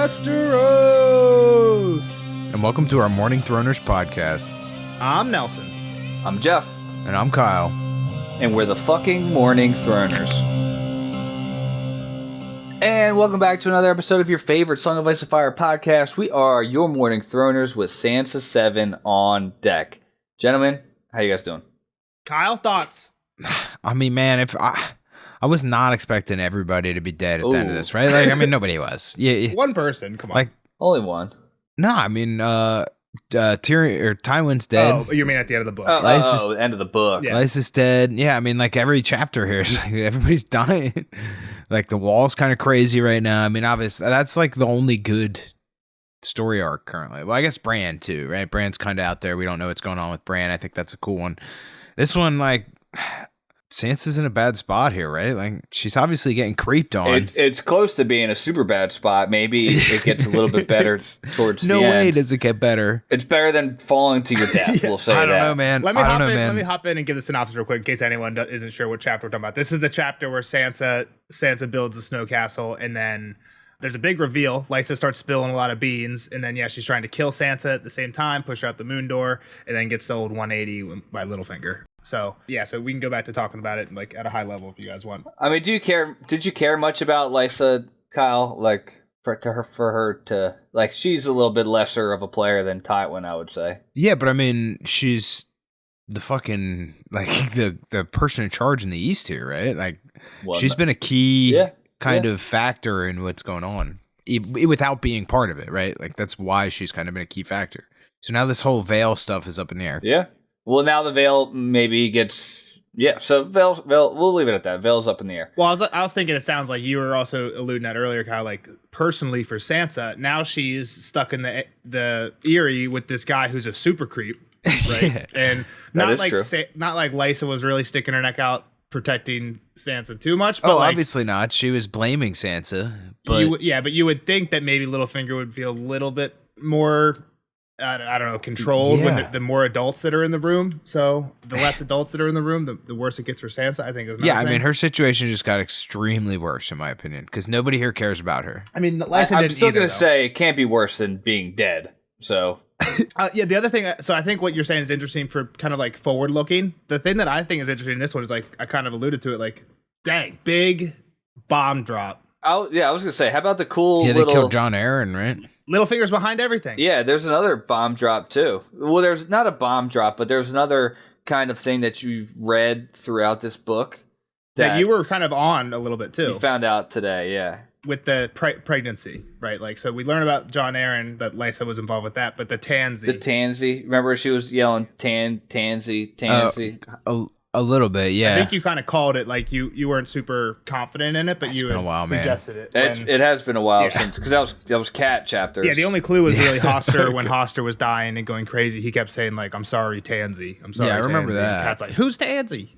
Westeros! And welcome to our Morning Throners podcast. I'm Nelson. I'm Jeff. And I'm Kyle. And we're the fucking Morning Throners. And welcome back to another episode of your favorite Song of Ice and Fire podcast. We are your Morning Throners with Sansa 7 on deck. Gentlemen, how you guys doing? Kyle, thoughts? I mean, man, if I was not expecting everybody to be dead at the end of this, right? Like, I mean, nobody was. Yeah, one person. Come on. Like, only one. No, I mean, Tyrion or Tywin's dead. Oh, you mean at the end of the book? End of the book. Yeah. Lysa's dead. Yeah, I mean, like every chapter here is like everybody's dying. Like the wall's kind of crazy right now. I mean, obviously, that's like the only good story arc currently. Well, I guess Bran too, right? Bran's kind of out there. We don't know what's going on with Bran. I think that's a cool one. This one, like, Sansa's in a bad spot here, right? Like, she's obviously getting creeped on. It's close to being a super bad spot. Maybe it gets a little bit better towards the end. No way does it get better. It's better than falling to your death, we'll say that. I don't know, man. Let me hop in and give the synopsis real quick in case anyone isn't sure what chapter we're talking about. This is the chapter where Sansa builds a snow castle, and then there's a big reveal. Lysa starts spilling a lot of beans, and then, she's trying to kill Sansa at the same time, push her out the moon door, and then gets the old 180 by Littlefinger. So we can go back to talking about it like at a high level if you guys want. I mean, did you care much about Lysa, Kyle? Like for her to like, she's a little bit lesser of a player than Tywin, I would say. Yeah, but I mean, she's the fucking like the person in charge in the East here, right? Like, she's been a key kind of factor in what's going on, without being part of it, right? Like, that's why she's kind of been a key factor. So now this whole veil stuff is up in the air. Yeah. Well, now the veil maybe gets... Yeah, so veil, we'll leave it at that. Veil's up in the air. Well, I was thinking it sounds like you were also alluding at earlier, Kyle, like, personally for Sansa, now she's stuck in the Eyrie with this guy who's a super creep, right? Yeah. And not like Lysa was really sticking her neck out protecting Sansa too much. But obviously not. She was blaming Sansa. But but you would think that maybe Littlefinger would feel a little bit more... I don't know, controlled when the more adults that are in the room. So the less adults that are in the room, the worse it gets for Sansa, I think. I mean, her situation just got extremely worse, in my opinion, because nobody here cares about her. I mean, I'm still going to say it can't be worse than being dead. So, the other thing, so I think what you're saying is interesting for kind of like forward looking. The thing that I think is interesting in this one is, like, I kind of alluded to it, like, dang, big bomb drop. I was going to say, how about the cool they killed Jon Arryn, right? Littlefinger's behind everything. Yeah, there's another bomb drop too. Well, there's not a bomb drop, but there's another kind of thing that you've read throughout this book that you were kind of on a little bit too. You found out today, yeah. With the pregnancy, right? Like, so we learned about Jon Arryn, that Lysa was involved with that, but the Tansy. The Tansy. Remember she was yelling Tansy. A little bit, yeah. I think you kind of called it, like, you weren't super confident in it, but you suggested it. It has been a while since, because that was cat chapters. Yeah, the only clue was really Hoster. When Hoster was dying and going crazy, he kept saying, like, "I'm sorry, Tansy. I'm sorry." Yeah, I remember Tansy. that. And Cat's like, "Who's Tansy?"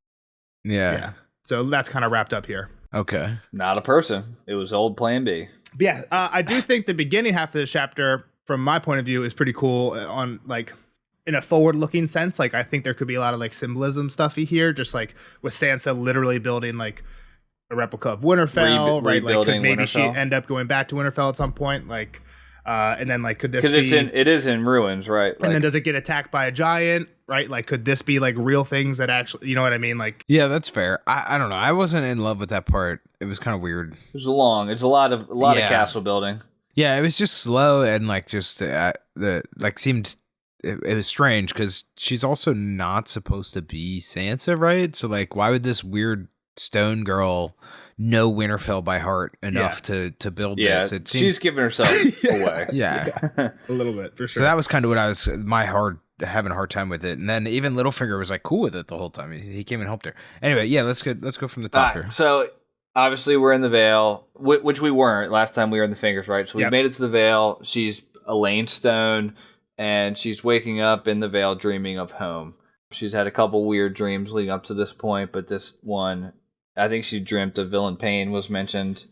Yeah. So that's kind of wrapped up here. Okay. Not a person. It was old Plan B. But yeah, I do think the beginning half of the chapter, from my point of view, is pretty cool on, like, in a forward-looking sense. Like, I think there could be a lot of, like, symbolism stuffy here, just like with Sansa literally building, like, a replica of Winterfell, right? Like, could maybe she end up going back to Winterfell at some point? Like, and then, like, could this be... Because it is in ruins, right? And then does it get attacked by a giant, right? Like, could this be, like, real things that actually... You know what I mean? Like... Yeah, that's fair. I don't know. I wasn't in love with that part. It was kind of weird. It was long. It's a lot of castle building. Yeah, it was just slow and, like, just... seemed... It was strange because she's also not supposed to be Sansa, right? So, like, why would this weird stone girl know Winterfell by heart enough to build this? It seemed... she's giving herself away. Yeah. A little bit, for sure. So that was kind of what I was having a hard time with it. And then even Littlefinger was, like, cool with it the whole time. He came and helped her. Anyway, yeah, let's go from the top here. So obviously we're in the Vale, which we weren't last time we were in the Fingers, right? So we made it to the Vale. She's Elaine Stone. And she's waking up in the Vale dreaming of home. She's had a couple weird dreams leading up to this point, but this one, I think she dreamt of Villain Pain was mentioned,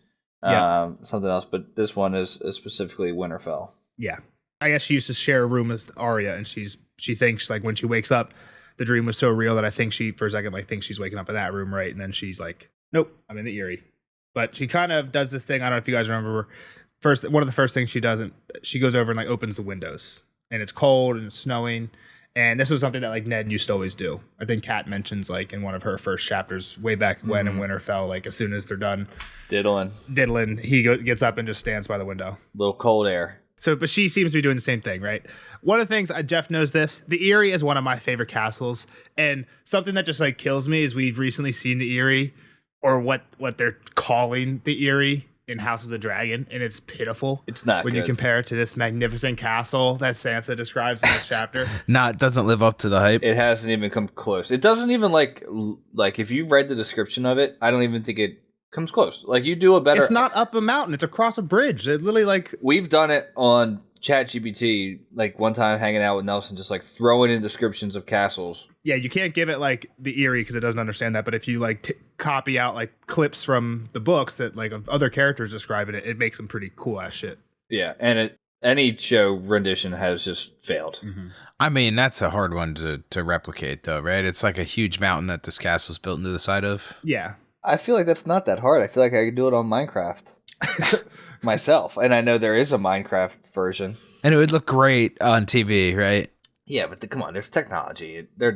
something else, but this one is specifically Winterfell. Yeah. I guess she used to share a room with Arya, and she thinks, like, when she wakes up, the dream was so real that I think she, for a second, like, thinks she's waking up in that room, right? And then she's like, nope, I'm in the Eyrie. But she kind of does this thing, I don't know if you guys remember, one of the first things she does, she goes over and like opens the windows, and it's cold and it's snowing. And this was something that like Ned used to always do. I think Kat mentions like in one of her first chapters way back when in Winterfell, like as soon as they're done diddling, he gets up and just stands by the window. Little cold air. So, but she seems to be doing the same thing, right? One of the things, Jeff knows this, the Eyrie is one of my favorite castles. And something that just like kills me is we've recently seen the Eyrie, or what they're calling the Eyrie in House of the Dragon, and it's pitiful. It's not when good. You compare it to this magnificent castle that Sansa describes in this chapter. It doesn't live up to the hype. It hasn't even come close. It doesn't even like if you read the description of it, I don't even think it comes close. Like you do a better. It's not up a mountain. It's across a bridge. It literally like we've done it on ChatGPT. Like one time hanging out with Nelson, just like throwing in descriptions of castles. Yeah, you can't give it like the Eyrie because it doesn't understand that. But if you like copy out like clips from the books that like of other characters describing it, it makes some pretty cool ass shit. Yeah, and any show rendition has just failed. Mm-hmm. I mean, that's a hard one to replicate, though, right? It's like a huge mountain that this castle's built into the side of. Yeah. I feel like that's not that hard. I feel like I could do it on Minecraft myself, and I know there is a Minecraft version, and it would look great on TV, right? Yeah, but come on, there's technology. They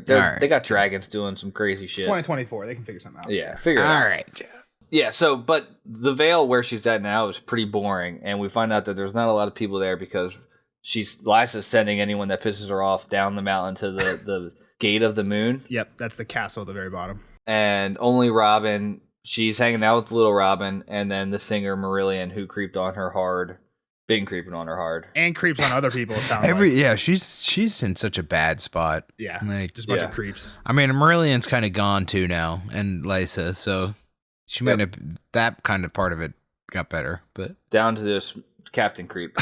got dragons doing some crazy shit. It's 2024. They can figure something out. Yeah, figure it out. All right, Jeff. Yeah, so, but the Vale where she's at now is pretty boring, and we find out that there's not a lot of people there because Lysa's sending anyone that pisses her off down the mountain to the Gate of the Moon. Yep, that's the castle at the very bottom. And only Robin, she's hanging out with little Robin, and then the singer Marillion, who creeped on her hard. Been creeping on her hard. And creeps on other people, it sounds Yeah, she's in such a bad spot. Yeah, like, just a bunch of creeps. I mean, Marillion's kind of gone too now, and Lysa, so she might have, that kind of part of it got better, but down to this Captain Creep.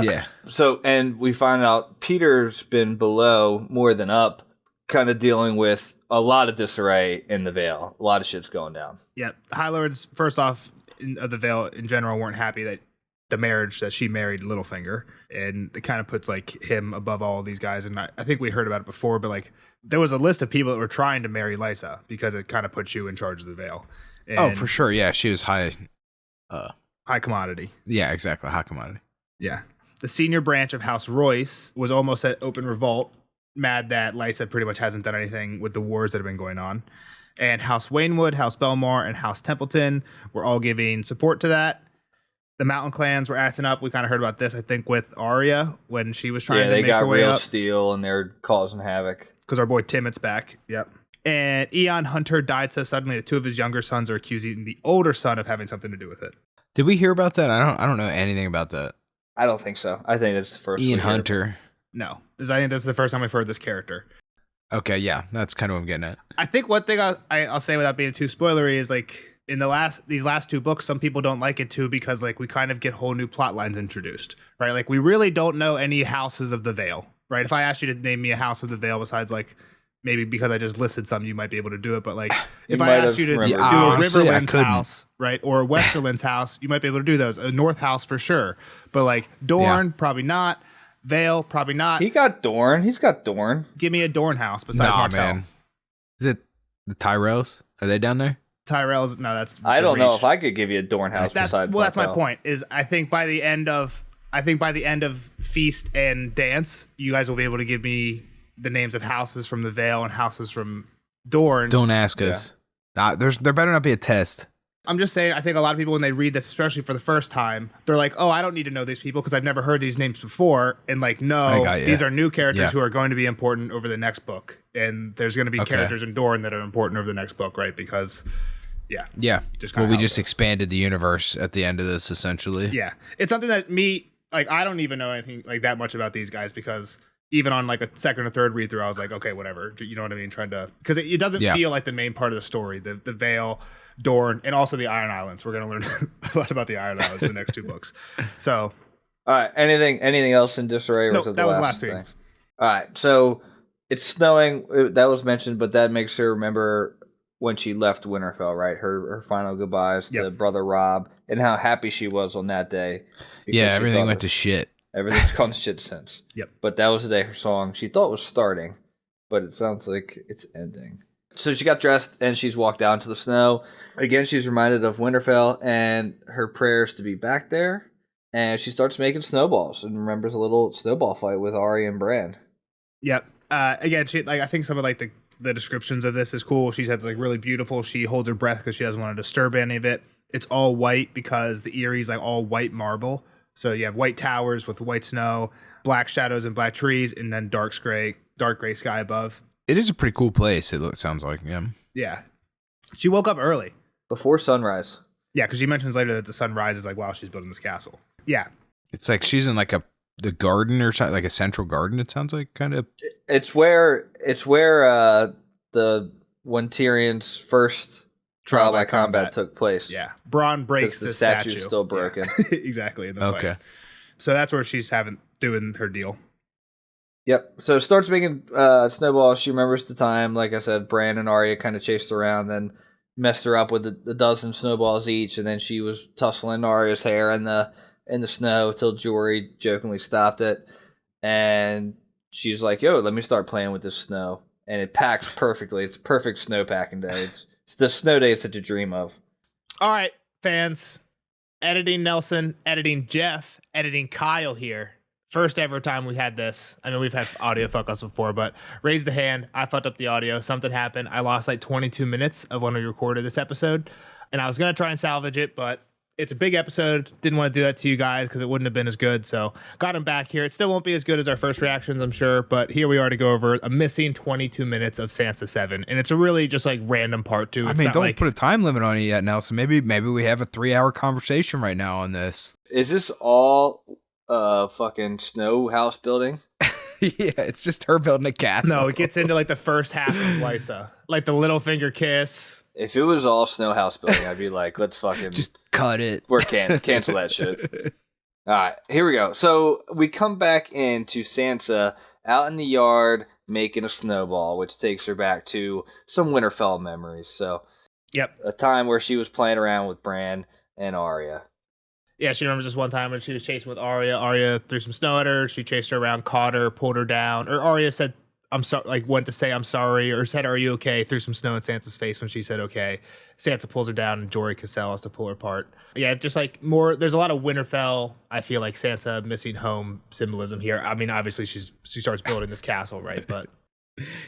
Yeah. So, and we find out Peter's been below more than up, kind of dealing with a lot of disarray in the Vale. A lot of shit's going down. Yep. High Lords, first off, of the Vale in general, weren't happy that the marriage that she married Littlefinger, and it kind of puts like him above all these guys. And I think we heard about it before, but like there was a list of people that were trying to marry Lysa because it kind of puts you in charge of the Vale. And for sure. Yeah, she was high commodity. Yeah, exactly. High commodity. Yeah. The senior branch of House Royce was almost at open revolt, mad that Lysa pretty much hasn't done anything with the wars that have been going on. And House Waynwood, House Belmore, and House Templeton were all giving support to that. The Mountain clans were acting up. We kind of heard about this, I think, with Arya when she was trying to make her way up. Yeah, they got real steel and they're causing havoc. Because our boy Timot's back. Yep. And Eon Hunter died so suddenly that two of his younger sons are accusing the older son of having something to do with it. Did we hear about that? I don't know anything about that. I don't think so. I think that's the first. Ian Hunter. No. I think this is the first time we've heard this character. Okay, yeah. That's kind of what I'm getting at. I think one thing I'll say without being too spoilery is like in these last two books, some people don't like it too because like we kind of get whole new plot lines introduced, right? Like we really don't know any houses of the Vale, right? If I asked you to name me a house of the Vale besides like maybe because I just listed some, you might be able to do it. But like if I asked you to do a Riverlands house, right, or a Westerlands house, you might be able to do those. A North house for sure, but like Dorne, probably not. Vale, probably not. He's got Dorne. Give me a Dorne house besides Martell. Man. Is it the Tyrells? Are they down there? Tyrells? No, that's. I don't know if I could give you a Dorne house besides Martell. Well, that's my point. Is I think by the end of Feast and Dance, you guys will be able to give me the names of houses from the Vale and houses from Dorne. Don't ask us. There better not be a test. I'm just saying, I think a lot of people, when they read this, especially for the first time, they're like, oh, I don't need to know these people because I've never heard these names before. And like, no, these are new characters who are going to be important over the next book. And there's going to be characters in Dorne that are important over the next book, right? Because, we just expanded the universe at the end of this, essentially. Yeah. It's something that I don't even know anything like that much about these guys because even on like a second or third read through, I was like, okay, whatever. You know what I mean? Because it doesn't feel like the main part of the story. The Vale, Dorne, and also the Iron Islands. We're going to learn a lot about the Iron Islands in the next two books. So, all right. Anything else in disarray? No, that was the last thing. All right. So it's snowing. That was mentioned, but that makes her remember when she left Winterfell, right? Her final goodbyes to brother Robb and how happy she was on that day. Yeah, everything went to shit. Everything's gone to shit since. Yep. But that was the day her song she thought was starting, but it sounds like it's ending. So she got dressed and she's walked out into the snow. Again, she's reminded of Winterfell and her prayers to be back there. and she starts making snowballs and remembers a little snowball fight with Arya and Bran. Yep. Again, she I think some of the descriptions of this is cool. She said really beautiful. She holds her breath because she doesn't want to disturb any of it. It's all white because the Erie's all white marble. So you have white towers with white snow, black shadows and black trees, and then dark gray sky above. It is a pretty cool place. Sounds like, yeah. Yeah. She woke up early. Before sunrise. Yeah, because she mentions later that the sun rises while she's building this castle. Yeah. It's like she's in the garden or something, like a central garden, it sounds like, kind of. It's where when Tyrion's first trial by combat took place. Yeah. Bronn breaks the statue. Statue's still broken. Yeah. Exactly. In the fight. So that's where she's doing her deal. Yep. So starts making snowballs. She remembers the time, like I said, Bran and Arya kind of chased around, then messed her up with a dozen snowballs each, and then she was tussling Arya's hair in the snow till Jory jokingly stopped it, and she's like, "Yo, let me start playing with this snow," and it packs perfectly. It's perfect snow packing day. It's the snow days that you dream of. All right, fans. Editing Nelson, editing Jeff, editing Kyle here. First ever time we had this. I mean, we've had audio fuck-ups before, but raise the hand. I fucked up the audio. Something happened. I lost 22 minutes of when we recorded this episode, and I was going to try and salvage it, but it's a big episode. Didn't want to do that to you guys because it wouldn't have been as good, so got him back here. It still won't be as good as our first reactions, I'm sure, but here we are to go over a missing 22 minutes of Sansa 7, and it's a really just random part, too. It's don't put a time limit on it yet, Nelson. Maybe we have a 3-hour conversation right now on this. Is this all fucking snow house building? Yeah, it's just her building a castle. No, it gets into the first half of Lysa. The little finger kiss. If it was all snow house building, I'd be like, let's fucking just cut it. We're cancel that shit. All right, here we go. So we come back into Sansa out in the yard making a snowball, which takes her back to some Winterfell memories. So, yep, a time where she was playing around with Bran and Arya. Yeah, she remembers this one time when she was chasing with Arya. Arya threw some snow at her. She chased her around, caught her, pulled her down. Or Arya said, "I'm sorry," went to say, "I'm sorry," or said, "Are you okay?" Threw some snow in Sansa's face when she said, "Okay." Sansa pulls her down, and Jory Cassell has to pull her apart. Yeah, just more. There's a lot of Winterfell. I feel like Sansa missing home symbolism here. I mean, obviously she starts building this castle, right? But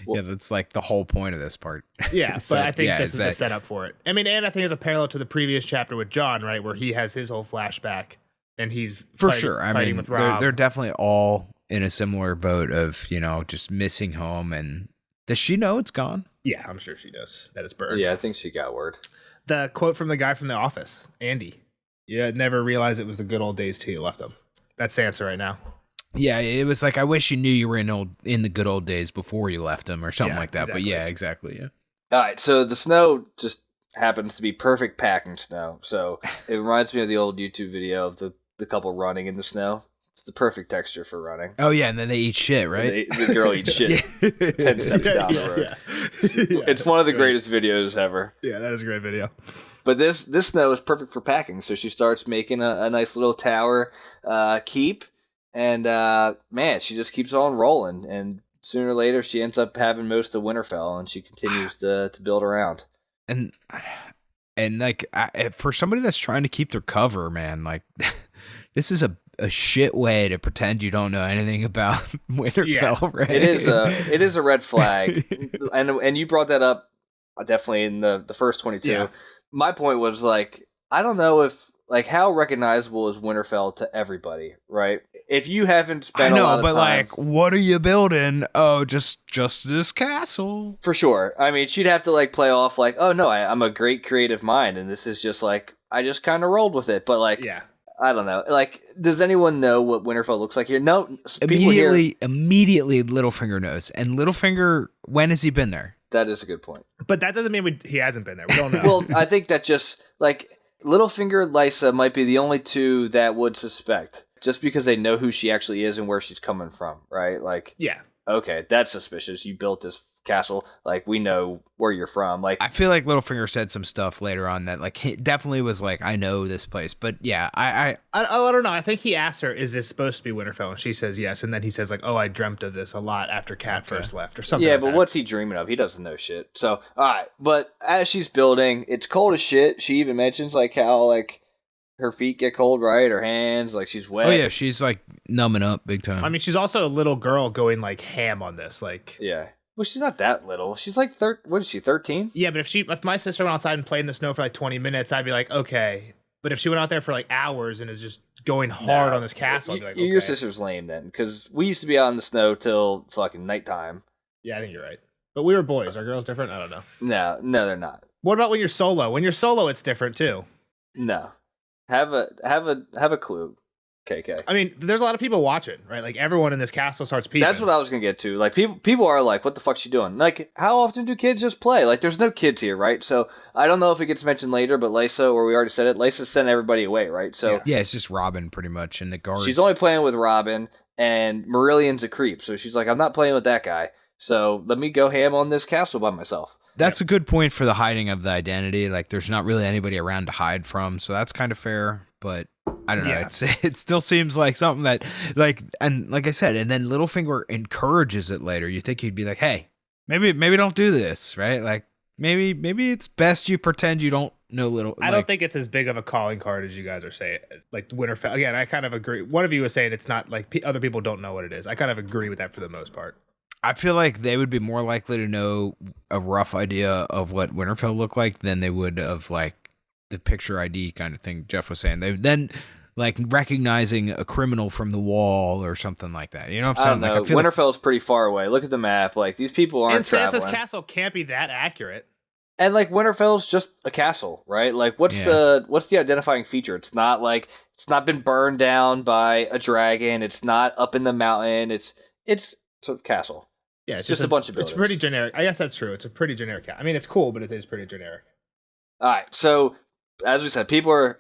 yeah, that's the whole point of this part. Yeah, but I think this is the setup for it. I mean, and I think it's a parallel to the previous chapter with Jon, right, where he has his whole flashback and he's for sure. I mean, with Rob. They're definitely all in a similar boat of just missing home. And does she know it's gone? Yeah, I'm sure she does. That it's burned. Yeah, I think she got word. The quote from the guy from The Office, Andy. You never realized it was the good old days till you left them. That's Sansa right now. Yeah, it was I wish you knew you were in the good old days before you left them or something like that. Exactly. But yeah, exactly. Yeah. All right, so the snow just happens to be perfect packing snow. So it reminds me of the old YouTube video of the couple running in the snow. It's the perfect texture for running. Oh yeah, and then they eat shit, right? The girl eats shit 10 steps down the road. Yeah. It's one of the greatest videos ever. Yeah, that is a great video. But this snow is perfect for packing. So she starts making a nice little tower keep. And, man, she just keeps on rolling. And sooner or later, she ends up having most of Winterfell, and she continues to build around. And for somebody that's trying to keep their cover, man, this is a shit way to pretend you don't know anything about Winterfell, right? It is a red flag. and you brought that up definitely in the first 22. Yeah. My point was, I don't know if, how recognizable is Winterfell to everybody, right? If you haven't spent a lot of time... what are you building? Oh, just this castle. For sure. I mean, she'd have to, play off oh, no, I'm a great creative mind, and this is just, I just kind of rolled with it. But, yeah. I don't know. Does anyone know what Winterfell looks like here? No. Immediately, Littlefinger knows. And Littlefinger, when has he been there? That is a good point. But that doesn't mean he hasn't been there. We don't know. Well, I think that just, Littlefinger and Lysa might be the only two that would suspect, just because they know who she actually is and where she's coming from, right? Yeah. Okay, that's suspicious. You built this castle. We know where you're from. I feel like Littlefinger said some stuff later on that, he definitely was I know this place. But yeah, I don't know. I think he asked her, "Is this supposed to be Winterfell?" And she says yes. And then he says "Oh, I dreamt of this a lot after Kat first left," or something. Yeah, like but that. What's he dreaming of? He doesn't know shit. So, all right. But as she's building, it's cold as shit. She even mentions how her feet get cold, right? Her hands, like she's wet. Oh yeah, she's like numbing up big time. I mean, she's also a little girl going like ham on this. Like, yeah. Well, she's not that little. She's like what is she, 13? yeah, but if my sister went outside and played in the snow for like 20 minutes, I'd be like, okay. But if she went out there for like hours and is just going hard on this castle, I'd be like, okay. Your sister's lame then, because we used to be out in the snow till fucking nighttime. Yeah, I think you're right. But we were boys. Are girls different? I don't know. No, they're not. What about when you're solo? When you're solo, it's different too. No. Have a clue, KK. I mean, there's a lot of people watching, right? Like everyone in this castle starts peeping. That's what I was gonna get to. Like people are like, "What the fuck's she doing?" Like, how often do kids just play? Like, there's no kids here, right? So I don't know if it gets mentioned later, but Lysa, or we already said it, Lysa sent everybody away, right? So yeah, it's just Robin pretty much, and the guards. She's only playing with Robin, and Marillion's a creep, so she's like, "I'm not playing with that guy. So let me go ham on this castle by myself." That's a good point for the hiding of the identity. Like, there's not really anybody around to hide from, so that's kind of fair. But I don't know. Yeah. It still seems like something that, like, and like I said, and then Littlefinger encourages it later. You think he'd be like, "Hey, maybe don't do this," right? Like, maybe it's best you pretend you don't know Little. I don't think it's as big of a calling card as you guys are saying. Like Winterfell. Again, I kind of agree. One of you was saying it's not like other people don't know what it is. I kind of agree with that for the most part. I feel like they would be more likely to know a rough idea of what Winterfell looked like than they would of like the picture ID kind of thing Jeff was saying. They then like recognizing a criminal from the wall or something like that. You know what I'm saying? I don't know. Like, Winterfell's pretty far away. Look at the map. Like, these people aren't And Sansa's traveling. castle can't be that accurate. And like Winterfell's just a castle, right? Like, what's the identifying feature? It's not been burned down by a dragon. It's not up in the mountain. It's a castle. Yeah, it's just a bunch of buildings. It's pretty generic. I guess that's true. It's a pretty generic. I mean, it's cool, but it is pretty generic. All right. So, as we said, people are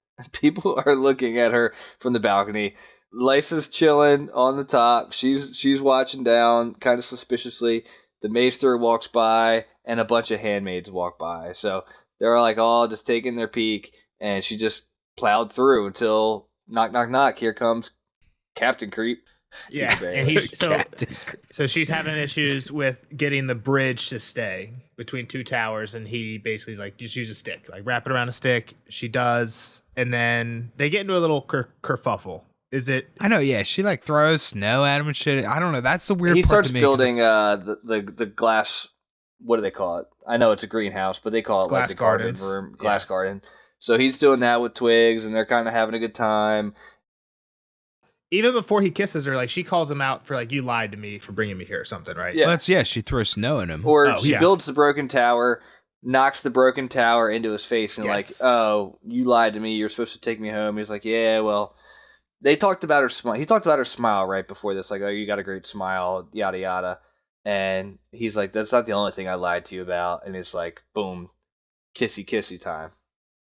looking at her from the balcony. Lysa's chilling on the top. She's watching down, kind of suspiciously. The maester walks by, and a bunch of handmaids walk by. So they're like all just taking their peek, and she just plowed through until knock, knock, knock. Here comes Captain Creep. Yeah, and so she's having issues with getting the bridge to stay between two towers, and he basically is like, just use a stick, like wrap it around a stick. She does, and then they get into a little kerfuffle. Is it? I know, yeah. She like throws snow at him and shit. I don't know. That's the weird. He part starts to me, building the glass. What do they call it? I know it's a greenhouse, but they call it glass like the garden gardens. room, glass garden. So he's doing that with twigs, and they're kind of having a good time. Even before he kisses her, like she calls him out for like, you lied to me for bringing me here or something, right? Yeah. Well, she throws snow at him. Or she builds the broken tower, knocks the broken tower into his face, and like, oh, you lied to me. You're supposed to take me home. He's like, yeah, well, they talked about her smile. He talked about her smile right before this, like, oh, you got a great smile, yada yada. And he's like, that's not the only thing I lied to you about. And it's like, boom, kissy time.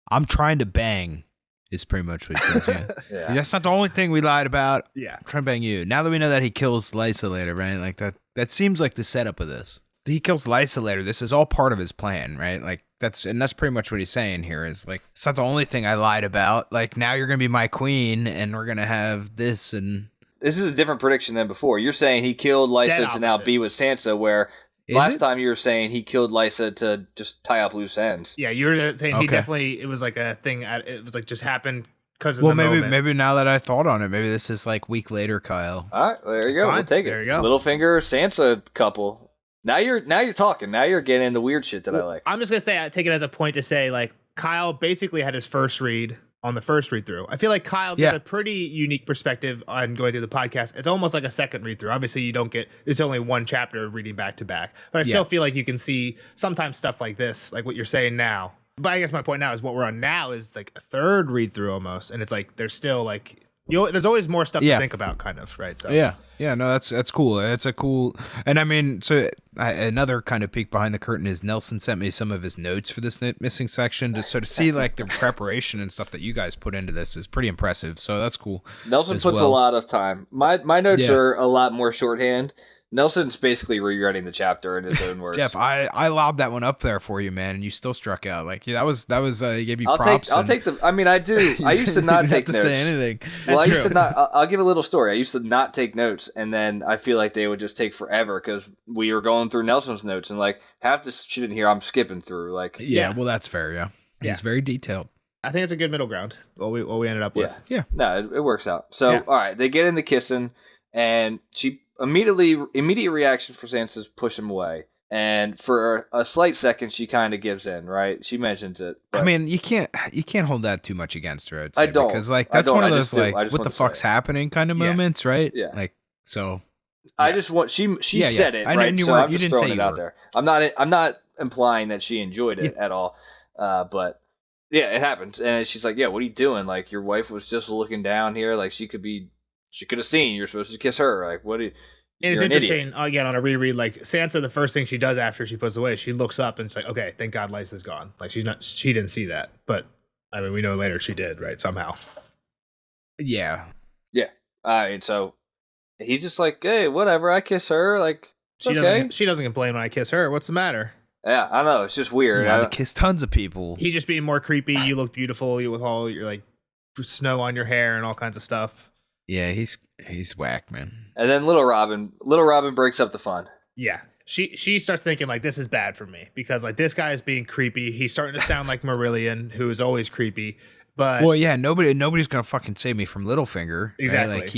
I'm trying to bang. Is pretty much what he says. Yeah. Yeah. That's not the only thing we lied about. Yeah. I'm trying to bang you. Now that we know that he kills Lysa later, right? Like that seems like the setup of this. He kills Lysa later. This is all part of his plan, right? Like that's pretty much what he's saying here is like, it's not the only thing I lied about. Like now you're going to be my queen and we're going to have this. And this is a different prediction than before. You're saying he killed Lysa to now be with Sansa, where last time you were saying he killed Lysa to just tie up loose ends. Yeah, you were saying he definitely, it was like a thing, it was like just happened because of the moment. Maybe now that I thought on it, maybe this is like week later, Kyle. All right, there you go. Fine. We'll take it. There you go. Littlefinger, Sansa couple. Now you're talking. Now you're getting into weird shit that I like. I'm just gonna say, I take it as a point to say, like, Kyle basically had his first read on the first read through. I feel like Kyle got a pretty unique perspective on going through the podcast. It's almost like a second read through. Obviously, you don't get, it's only one chapter reading back to back, but I still feel like you can see sometimes stuff like this, like what you're saying now. But I guess my point now is what we're on now is like a third read through almost, and it's like there's still like, there's always more stuff to think about, kind of, right? So No, that's cool. That's a cool, and I mean, so another kind of peek behind the curtain is Nelson sent me some of his notes for this missing section, to see like the preparation and stuff that you guys put into this is pretty impressive. So that's cool. Nelson puts a lot of time. My notes are a lot more shorthand. Nelson's basically rewriting the chapter in his own words. Jeff, I lobbed that one up there for you, man, and you still struck out. Like that was he gave you props. I'll take the. I mean, I do. I used to not take notes. Say anything. Well, I used to not. I'll give a little story. I used to not take notes, and then I feel like they would just take forever because we were going through Nelson's notes, and like half this shit in here, I'm skipping through. Like, well, that's fair. Yeah, he's very detailed. I think it's a good middle ground. What we ended up with. Yeah. No, it works out. So all right, they get into kissing, and she immediate reaction for Sansa is push him away. And for a slight second, she kind of gives in, right? She mentions it. I mean, you can't hold that too much against her. I'd say, I don't, because like that's one of those like what the want to say fuck's happening kind of moments, right? Yeah. Like so. I just want she said it, I know, right? and you So weren't- I'm you just didn't throwing say it you out were. there. I'm not implying that she enjoyed it at all. But yeah, it happens. And she's like, "Yeah, what are you doing? Like your wife was just looking down here. Like she could have seen you're supposed to kiss her. Like what? And it's interesting, again, on a reread, like Sansa, the first thing she does after she puts away, she looks up and she's like, okay, thank God Lysa's gone. Like she didn't see that. But I mean, we know later she did, right? Somehow. Yeah. Yeah. And so he's just like, hey, whatever, I kiss her. Like she doesn't complain when I kiss her. What's the matter? Yeah, I know. It's just weird. I kiss tons of people. He just being more creepy. You look beautiful with all your like snow on your hair and all kinds of stuff. Yeah, he's whack, man. And then Little Robin breaks up the fun. Yeah. She starts thinking like this is bad for me because like this guy is being creepy. He's starting to sound like Marillion, who is always creepy. But well, yeah, nobody's gonna fucking save me from Littlefinger. Exactly. Right? Like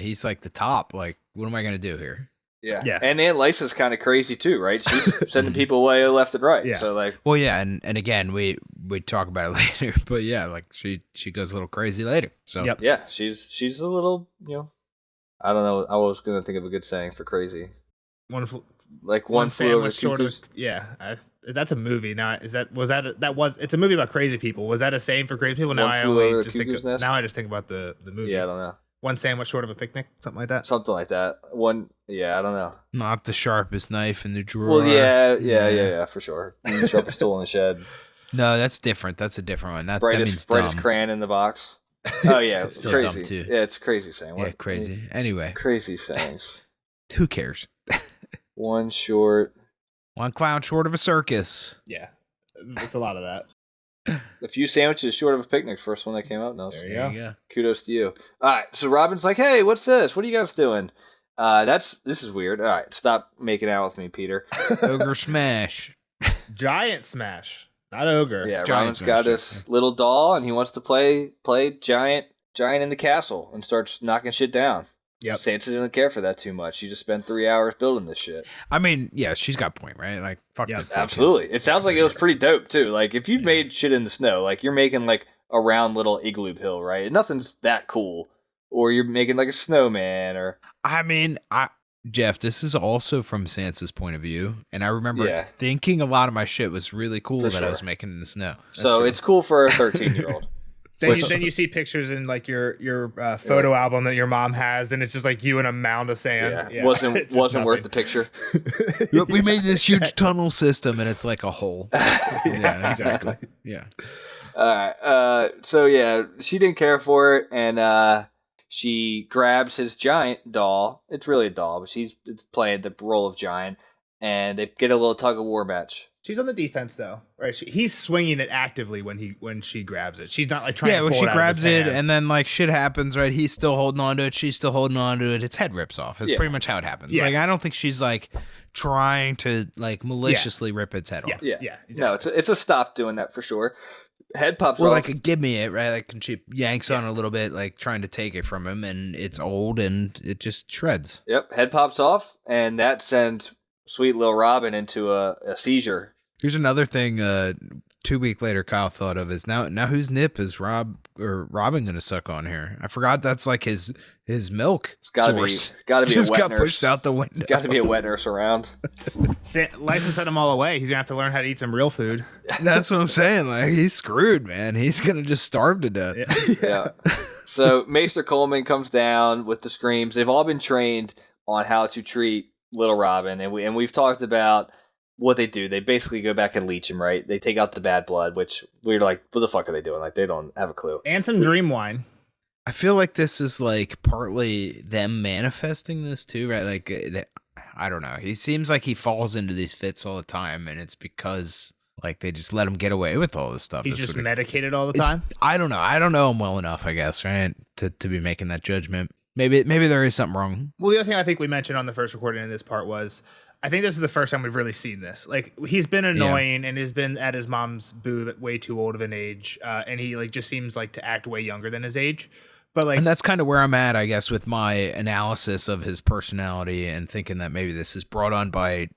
he's like the top. Like, what am I gonna do here? Yeah. And Aunt Lysa's kind of crazy too, right? She's sending people away left and right. Yeah. So like, well, yeah, and again, we talk about it later, but yeah, like she goes a little crazy later. So yeah, she's a little, I don't know. I was gonna think of a good saying for crazy. One sandwich short of that's a movie. Now it's a movie about crazy people. Was that a saying for crazy people? Now I just think about the movie. Yeah, I don't know. One sandwich short of a picnic, something like that. Something like that. I don't know. Not the sharpest knife in the drawer. Well, yeah, for sure. The sharpest tool in the shed. No, that's different. That's a different one. That means brightest dumb. crayon in the box. Oh yeah, it's still crazy. dumb too. Yeah, it's crazy saying. Yeah, crazy. Anyway, crazy sayings. Who cares? One clown short of a circus. Yeah, it's a lot of that. A few sandwiches short of a picnic. First one that came out. No, There you go. Kudos to you. All right, so Robin's like, "Hey, what's this? What are you guys doing?" This is weird. All right, stop making out with me, Peter. Ogre smash. Giant smash, not ogre. Yeah, Giant Robin's smash, got this little doll, and he wants to play giant in the castle, and starts knocking shit down. Yep. Sansa didn't care for that too much. She just spent 3 hours building this shit. I mean, yeah, she's got a point, right? Like, fuck this stuff. Absolutely. It sounds like it was pretty dope too. Like if you've made shit in the snow, like you're making like a round little igloo hill, right? Nothing's that cool. Or you're making like a snowman or I mean, Jeff, this is also from Sansa's point of view, and I remember thinking a lot of my shit was really cool I was making in the snow. So it's cool for a 13-year-old. Then you see pictures in like your photo album that your mom has, and it's just like you in a mound of sand. Yeah. Wasn't worth the picture. We made this huge tunnel system, and it's like a hole. Yeah, exactly. Yeah. All right. So yeah, she didn't care for it, and she grabs his giant doll. It's really a doll, but it's playing the role of giant, and they get a little tug of war match. She's on the defense though, right? He's swinging it actively when she grabs it. She's not like trying. Yeah, when she grabs it, and then like shit happens, right? He's still holding on to it. She's still holding on to it. Its head rips off. It's pretty much how it happens. Yeah. Like I don't think she's like trying to like maliciously rip its head off. Yeah. Exactly. No, it's a stop doing that for sure. Head pops or off. like a give me it, right? Like and she yanks on it a little bit, like trying to take it from him, and it's old and it just shreds. Yep, head pops off, and that sends sweet little Robin into a seizure. Here's another thing 2 weeks later Kyle thought of is now whose nip is Robin gonna suck on here? I forgot that's like his milk source. Gotta be just a wet got nurse. pushed out the window. Got to be a wet nurse around. Lysa sent them all away. He's gonna have to learn how to eat some real food. That's what I'm saying. Like he's screwed, man. He's gonna just starve to death. Yeah. So Maester Coleman comes down with the screams. They've all been trained on how to treat little Robin, and we've talked about what they do. They basically go back and leech him, right? They take out the bad blood, which we're like, what the fuck are they doing? Like they don't have a clue. And some dream wine. I feel like this is like partly them manifesting this too, right? Like I don't know. He seems like he falls into these fits all the time, and it's because like they just let him get away with all this stuff. He's just medicated all the time. I don't know. I don't know him well enough, I guess, right? To be making that judgment. Maybe there is something wrong. Well, the other thing I think we mentioned on the first recording in this part was I think this is the first time we've really seen this. Like, he's been annoying and he's been at his mom's boob at way too old of an age, and he like just seems like to act way younger than his age. But like, and that's kind of where I'm at, I guess, with my analysis of his personality and thinking that maybe this is brought on by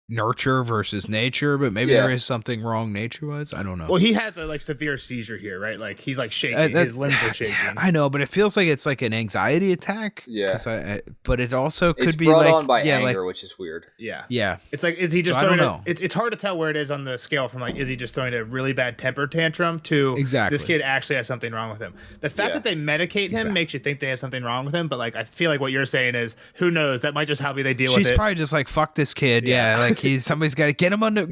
nurture versus nature, but maybe there is something wrong nature-wise. I don't know. Well, he has a like severe seizure here, right? Like he's like shaking, his limbs are shaking. I know, but it feels like it's like an anxiety attack. Yeah, but it also could be brought like on by anger, which is weird. Yeah. It's like, is he just throwing? It's hard to tell where it is on the scale from like, is he just throwing a really bad temper tantrum to this kid actually has something wrong with him? The fact that they medicate him makes you think they have something wrong with him, but like I feel like what you're saying is, who knows? That might just how they deal with it. She's probably just like, fuck this kid. Yeah, like somebody's got to get him under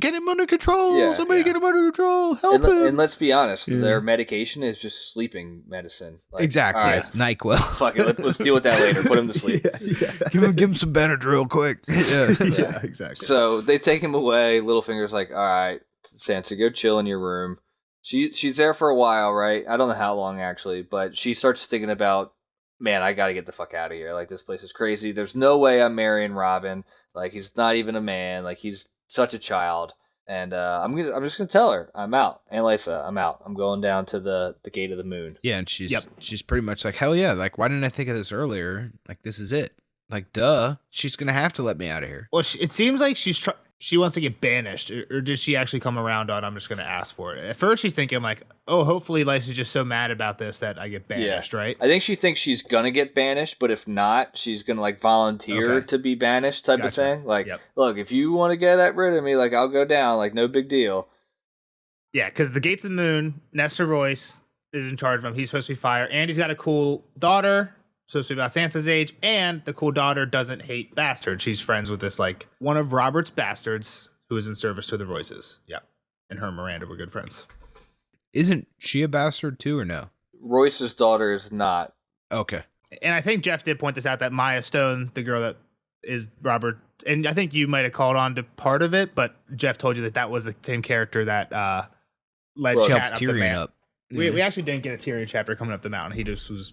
control. Yeah, Somebody get him under control. Help him. And let's be honest, their medication is just sleeping medicine. Like, exactly. Right, it's NyQuil. Fuck it. Let's deal with that later. Put him to sleep. Give him some Benadryl quick. Yeah, exactly. So they take him away. Littlefinger's like, all right, Sansa, go chill in your room. She's there for a while, right? I don't know how long actually, but she starts thinking about, man, I gotta get the fuck out of here. Like, this place is crazy. There's no way I'm marrying Robin. Like, he's not even a man. Like, he's such a child. And I'm just gonna tell her I'm out. Aunt Lysa, I'm out. I'm going down to the gate of the moon. Yeah, and she's pretty much like, hell yeah. Like, why didn't I think of this earlier? Like, this is it. Like, duh. She's gonna have to let me out of here. Well, it seems like she wants to get banished, or does she actually come around on, I'm just going to ask for it? At first, she's thinking, like, oh, hopefully Lysa's just so mad about this that I get banished, right? I think she thinks she's going to get banished, but if not, she's going to, like, volunteer to be banished type of thing. Like, look, if you want to get rid of me, like, I'll go down. Like, no big deal. Yeah, because the Gates of the Moon, Nestor Royce is in charge of him. He's supposed to be fire, and he's got a cool daughter, supposed to be about Sansa's age, and the cool daughter doesn't hate bastards. She's friends with this, like, one of Robert's bastards who is in service to the Royces. Yeah. And her and Miranda were good friends. Isn't she a bastard too, or no? Royce's daughter is not. Okay. And I think Jeff did point this out, that Maya Stone, the girl that is Robert, and I think you might have called on to part of it, but Jeff told you that was the same character that led Cat up the mountain. We actually didn't get a Tyrion chapter coming up the mountain. He just was...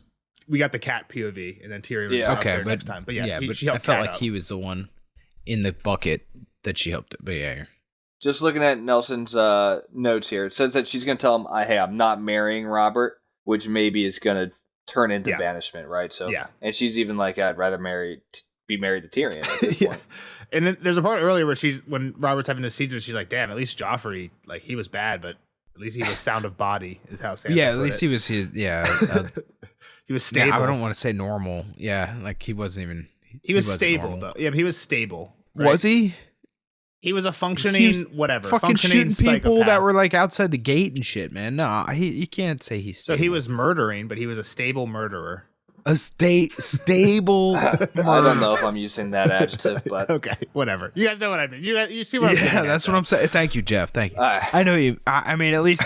We got the Cat POV, and then Tyrion was out there next time. But she helped. I felt like he was the one in the bucket that she helped. But yeah. Just looking at Nelson's notes here, it says that she's going to tell him, hey, I'm not marrying Robert, which maybe is going to turn into banishment, right? So, and she's even like, I'd rather be married to Tyrion at this point. And then there's a part earlier where when Robert's having a seizure, she's like, damn, at least Joffrey, like, he was bad, but at least he was sound of body, is how Sansa at least he was, he was stable. I don't want to say normal. Yeah, like he wasn't even. He was stable though. Yeah, but he was stable. Right? Was he? He was a functioning whatever. Fucking shooting psychopath. People that were like outside the gate and shit, man. No, you can't say he's stable. So he was murdering, but he was a stable murderer. A stable murderer. I don't know if I'm using that adjective, but okay, whatever. You guys know what I mean. You see what I'm saying? Yeah, that's what I'm saying. Thank you, Jeff. Thank you. I know you. I mean, at least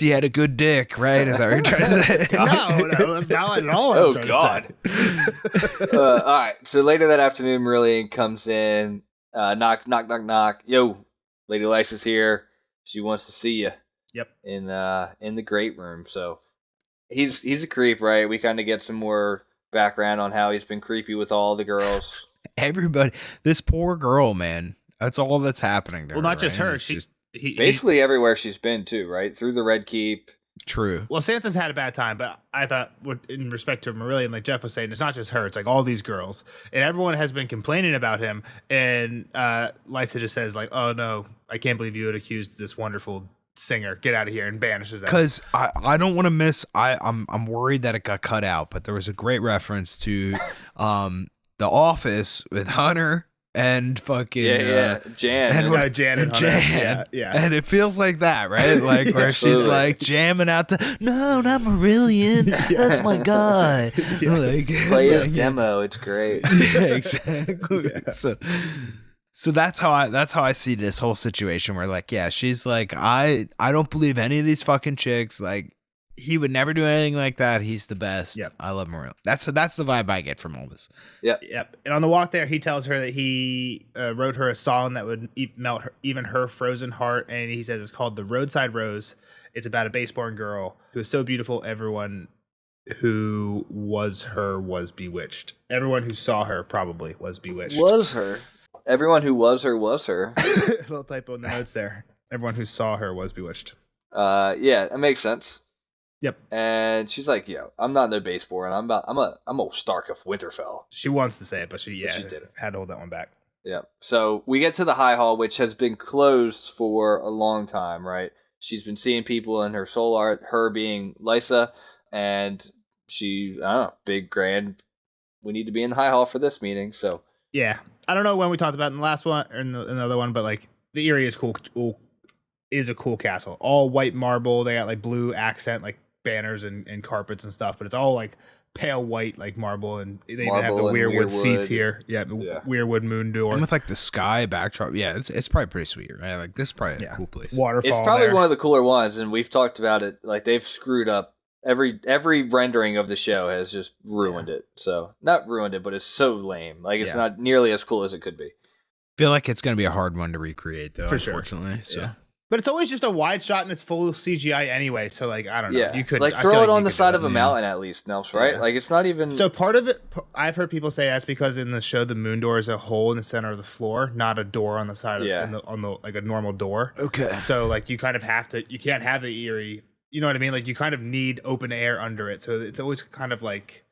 he had a good dick, right? Is that what you're trying to say? No, that's not at all. Oh God. All right. So later that afternoon, Marillion comes in. Knock. Yo, Lady Lysa's here. She wants to see you. Yep. In the great room. So. He's a creep, right? We kind of get some more background on how he's been creepy with all the girls. Everybody, this poor girl, man. That's all that's happening to her. Well, not just her. Basically everywhere she's been too, right? Through the Red Keep. True. Well, Sansa's had a bad time, but I thought, in respect to Marillion, like Jeff was saying, it's not just her. It's like all these girls, and everyone has been complaining about him. And Lysa just says, like, "Oh no, I can't believe you would accuse this wonderful singer, get out of here," and banishes them. Because I don't want to miss. I'm worried that it got cut out, but there was a great reference to The Office with Hunter and fucking Jan and Jan and it feels like that, right? Like where she's like jamming out to no, not Marillion, that's my guy. Like, play his demo, it's great. Yeah, exactly. Yeah. So that's how I see this whole situation where like, yeah, she's like, I don't believe any of these fucking chicks. Like, he would never do anything like that. He's the best. Yep. I love Marillion. That's the vibe I get from all this. Yep. And on the walk there, he tells her that he wrote her a song that would melt even her frozen heart. And he says it's called The Roadside Rose. It's about a base-born girl who is so beautiful, everyone who was her was bewitched. Everyone who saw her probably was bewitched. Was her? Everyone who was her was her. Little typo in the notes there. Everyone who saw her was bewitched. Yeah, it makes sense. Yep. And she's like, "Yo, I'm not no baseborn. I'm a Stark of Winterfell." She wants to say it, but she didn't. had to hold that one back. Yeah. So we get to the High Hall, which has been closed for a long time, right? She's been seeing people in her soul art, her being Lysa, and she, I don't know, big grand. We need to be in the High Hall for this meeting. So yeah, I don't know when we talked about it in the last one or in another one, but like the Eyrie is cool. Is a cool castle, all white marble. They got like blue accent, like banners and carpets and stuff, but it's all like pale white, like marble, and they even have the weirwood seats here. Yeah, weirwood moon door. And with like the sky backdrop, yeah, it's probably pretty sweet, right? Like this is probably a cool place. Waterfall. It's probably there. one of the cooler ones, and we've talked about it. Like they've screwed up every rendering of the show has just ruined it. So not ruined it, but it's so lame. Like it's not nearly as cool as it could be. Feel like it's gonna be a hard one to recreate though, For unfortunately. Sure. So. But it's always just a wide shot and it's full of CGI anyway. So like I don't know. Yeah, You could like I throw feel it like on you the could side do of that. a mountain at least, Nels, right? Yeah. Like it's not even. So part of it, I've heard people say that's because in the show the moon door is a hole in the center of the floor, not a door on the side of on the like a normal door. Okay. So like you kind of have to. You can't have the Eyrie. You know what I mean? Like you kind of need open air under it. So it's always kind of like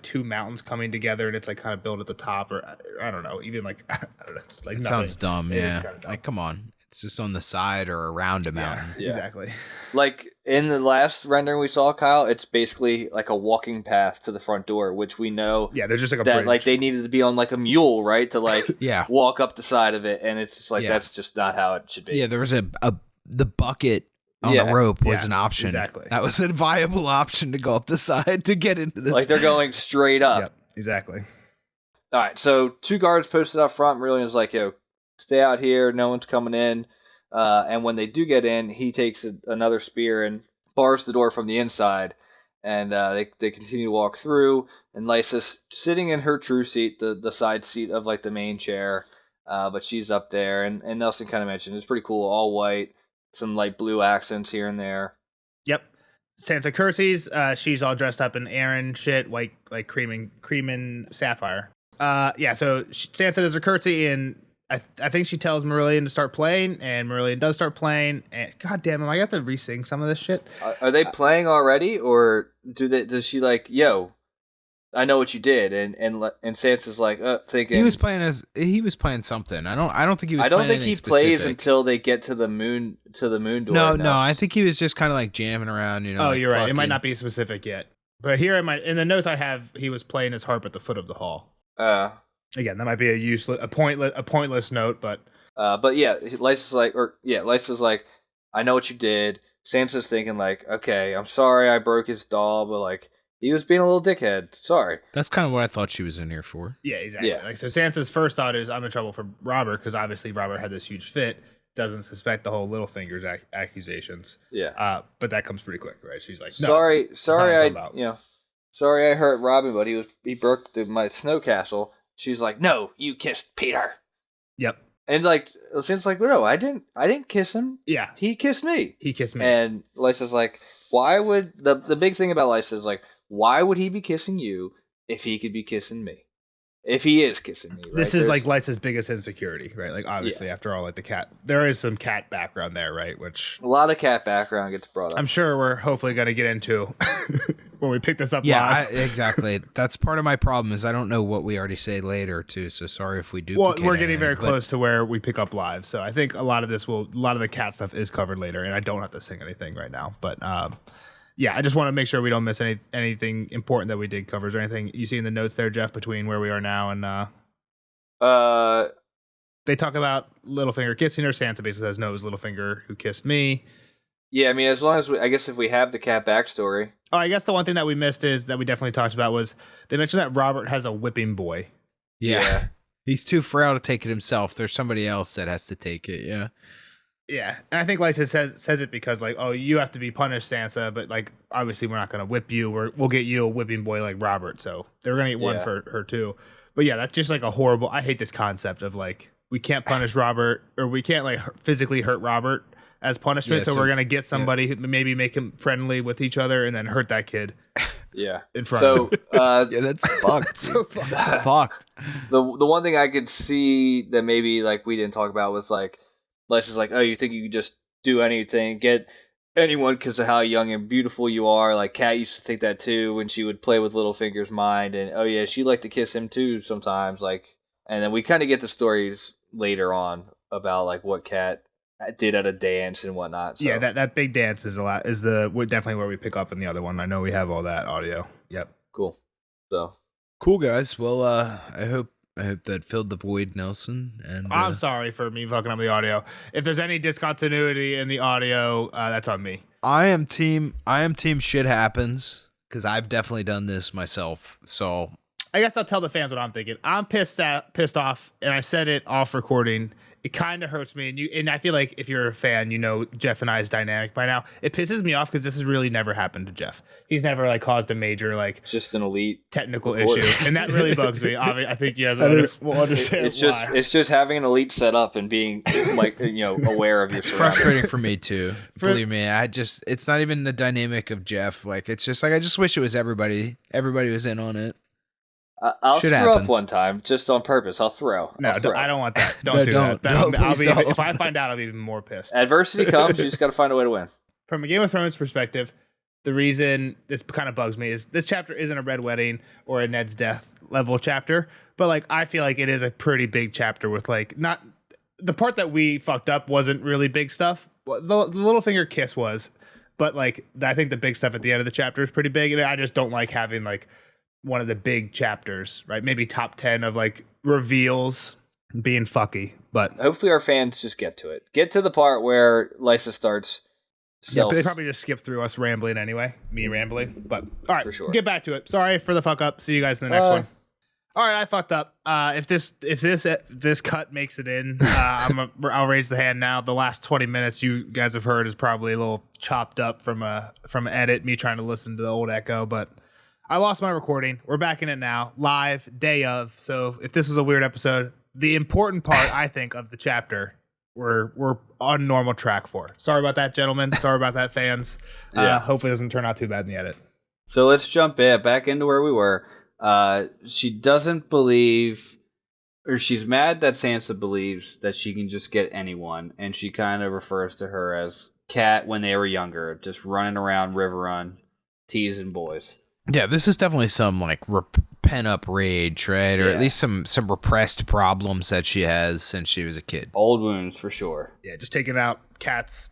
two mountains coming together, and it's like kind of built at the top, or I don't know, even like I don't know. It's like it sounds dumb. Yeah. Dumb. Like come on. It's just on the side or around a mountain. Yeah, exactly. Like in the last rendering we saw, Kyle, it's basically like a walking path to the front door, which we know. Yeah, there's just like a that bridge. like they needed to be on like a mule, right, to like walk up the side of it, and it's just like that's just not how it should be. Yeah, there was the bucket on the rope was an option. Exactly. That was a viable option to go up the side to get into this. Like they're going straight up. Yep, exactly. All right, so 2 guards posted up front. Merlion's like, "Yo, stay out here. No one's coming in." And when they do get in, he takes another spear and bars the door from the inside. And they continue to walk through. And Lysa's sitting in her true seat, the side seat of like the main chair. But she's up there. And Nelson kind of mentioned it's pretty cool, all white, some light blue accents here and there. Yep. Sansa curtsies. She's all dressed up in Aaron shit, white, like cream and sapphire. So Sansa does her curtsy, and I think she tells Merlion to start playing, and Merlion does start playing. And god damn, am I got to re-sing some of this shit? Are they playing already, or does she like, "Yo, I know what you did," and Sansa's like, thinking he was playing something. I don't think he was. I don't playing think he anything plays specific. until they get to the moon door. No, I think he was just kind of like jamming around. You know. Oh, like you're right. It clucking. might not be specific yet, but here in the notes I have, he was playing his harp at the foot of the hall. Again, that might be a pointless note, but yeah, Lysa's like, "I know what you did." Sansa's thinking like, "Okay, I'm sorry I broke his doll, but like he was being a little dickhead. Sorry." That's kind of what I thought she was in here for. yeah, exactly. Yeah. Like so, Sansa's first thought is, "I'm in trouble for Robert," because obviously Robert had this huge fit. Doesn't suspect the whole Littlefinger's accusations. Yeah. But that comes pretty quick, right? She's like, no, sorry, about. sorry I hurt Robin, but he broke my snow castle. She's like, "No, you kissed Peter." Yep. And like, Sansa's like, "No, I didn't kiss him. Yeah. He kissed me." He kissed me. And Lysa's like, "Why would the big thing about Lysa is like, why would he be kissing you if he could be kissing me? If he is kissing me, right?" This is like Lysa's biggest insecurity, right? Like obviously, after all, like the cat, there is some cat background there, right? Which a lot of cat background gets brought up. I'm sure we're hopefully going to get into when we pick this up. Yeah, live. exactly. That's part of my problem is I don't know what we already say later too. So sorry if we do. Well, we're getting very close to where we pick up live, so I think a lot of the cat stuff is covered later, and I don't have to sing anything right now, but yeah, I just want to make sure we don't miss anything important that we did cover. Is there anything you see in the notes there, Jeff, between where we are now and they talk about Littlefinger kissing her. Sansa basically says, "No, it was Littlefinger who kissed me." Yeah, I mean, as long as I guess if we have the cat backstory. Oh, I guess the one thing that we missed is that we definitely talked about was they mentioned that Robert has a whipping boy. Yeah. He's too frail to take it himself. There's somebody else that has to take it. Yeah. Yeah, and I think Lysa says it because like, oh, you have to be punished, Sansa, but like obviously we're not gonna whip you. We'll get you a whipping boy like Robert. So they're gonna get one for her too. But yeah, that's just like a horrible. I hate this concept of like we can't punish Robert or we can't like physically hurt Robert as punishment. So we're gonna get somebody who maybe make him friendly with each other and then hurt that kid. Yeah. In front of him. Yeah, that's fucked. So fucked. The one thing I could see that maybe like we didn't talk about was like Lysa's like, oh, you think you could just do anything, get anyone because of how young and beautiful you are. Like Kat used to think that too when she would play with Littlefinger's mind, and oh yeah, she liked to kiss him too sometimes. Like, and then we kind of get the stories later on about like what Kat did at a dance and whatnot. So. Yeah, that big dance is definitely where we pick up in the other one. I know we have all that audio. Yep. Cool. So cool, guys. Well, I hope that filled the void, Nelson. And I'm sorry for me fucking up the audio. If there's any discontinuity in the audio, that's on me. I am team shit happens, because I've definitely done this myself. So I guess I'll tell the fans what I'm thinking. I'm pissed off, and I said it off recording. It kind of hurts me, and I feel like if you're a fan, you know Jeff and I's dynamic by now. It pisses me off because this has really never happened to Jeff. He's never like caused a major like just an elite technical issue, and that really bugs me. I think you guys will understand. It's just having an elite setup and being like aware of your. It's frustrating for me too. Believe me, it's not even the dynamic of Jeff. Like it's just like I just wish it was everybody. Everybody was in on it. I'll screw up one time just on purpose. I'll throw. I don't want that. Don't do that. Don't. If I find out, I'll be even more pissed. Adversity comes, you just got to find a way to win. From a Game of Thrones perspective, the reason this kind of bugs me is this chapter isn't a Red Wedding or a Ned's death level chapter, but like I feel like it is a pretty big chapter with like not the part that we fucked up wasn't really big stuff. The Littlefinger kiss was, but like I think the big stuff at the end of the chapter is pretty big, and I just don't like having like one of the big chapters, right? Maybe top 10 of like reveals being fucky, but hopefully our fans just get to it. Get to the part where Lysa starts. Yeah, but they probably just skip through us rambling anyway. Me rambling, but all right, for sure. Get back to it. Sorry for the fuck up. See you guys in the next one. All right, I fucked up. If this cut makes it in, I'll raise the hand now. The last 20 minutes you guys have heard is probably a little chopped up from an edit. Me trying to listen to the old echo, but. I lost my recording. We're back in it now, live, day of. So if this was a weird episode, the important part, I think, of the chapter, we're on normal track for. Sorry about that, gentlemen. Sorry about that, fans. Hopefully it doesn't turn out too bad in the edit. So let's jump back into where we were. She doesn't believe, or she's mad that Sansa believes that she can just get anyone, and she kind of refers to her as Kat when they were younger, just running around Riverrun, teasing boys. Yeah, this is definitely some like pent up rage, right? Or at least some repressed problems that she has since she was a kid. Old wounds for sure. Yeah, just taking out Kat's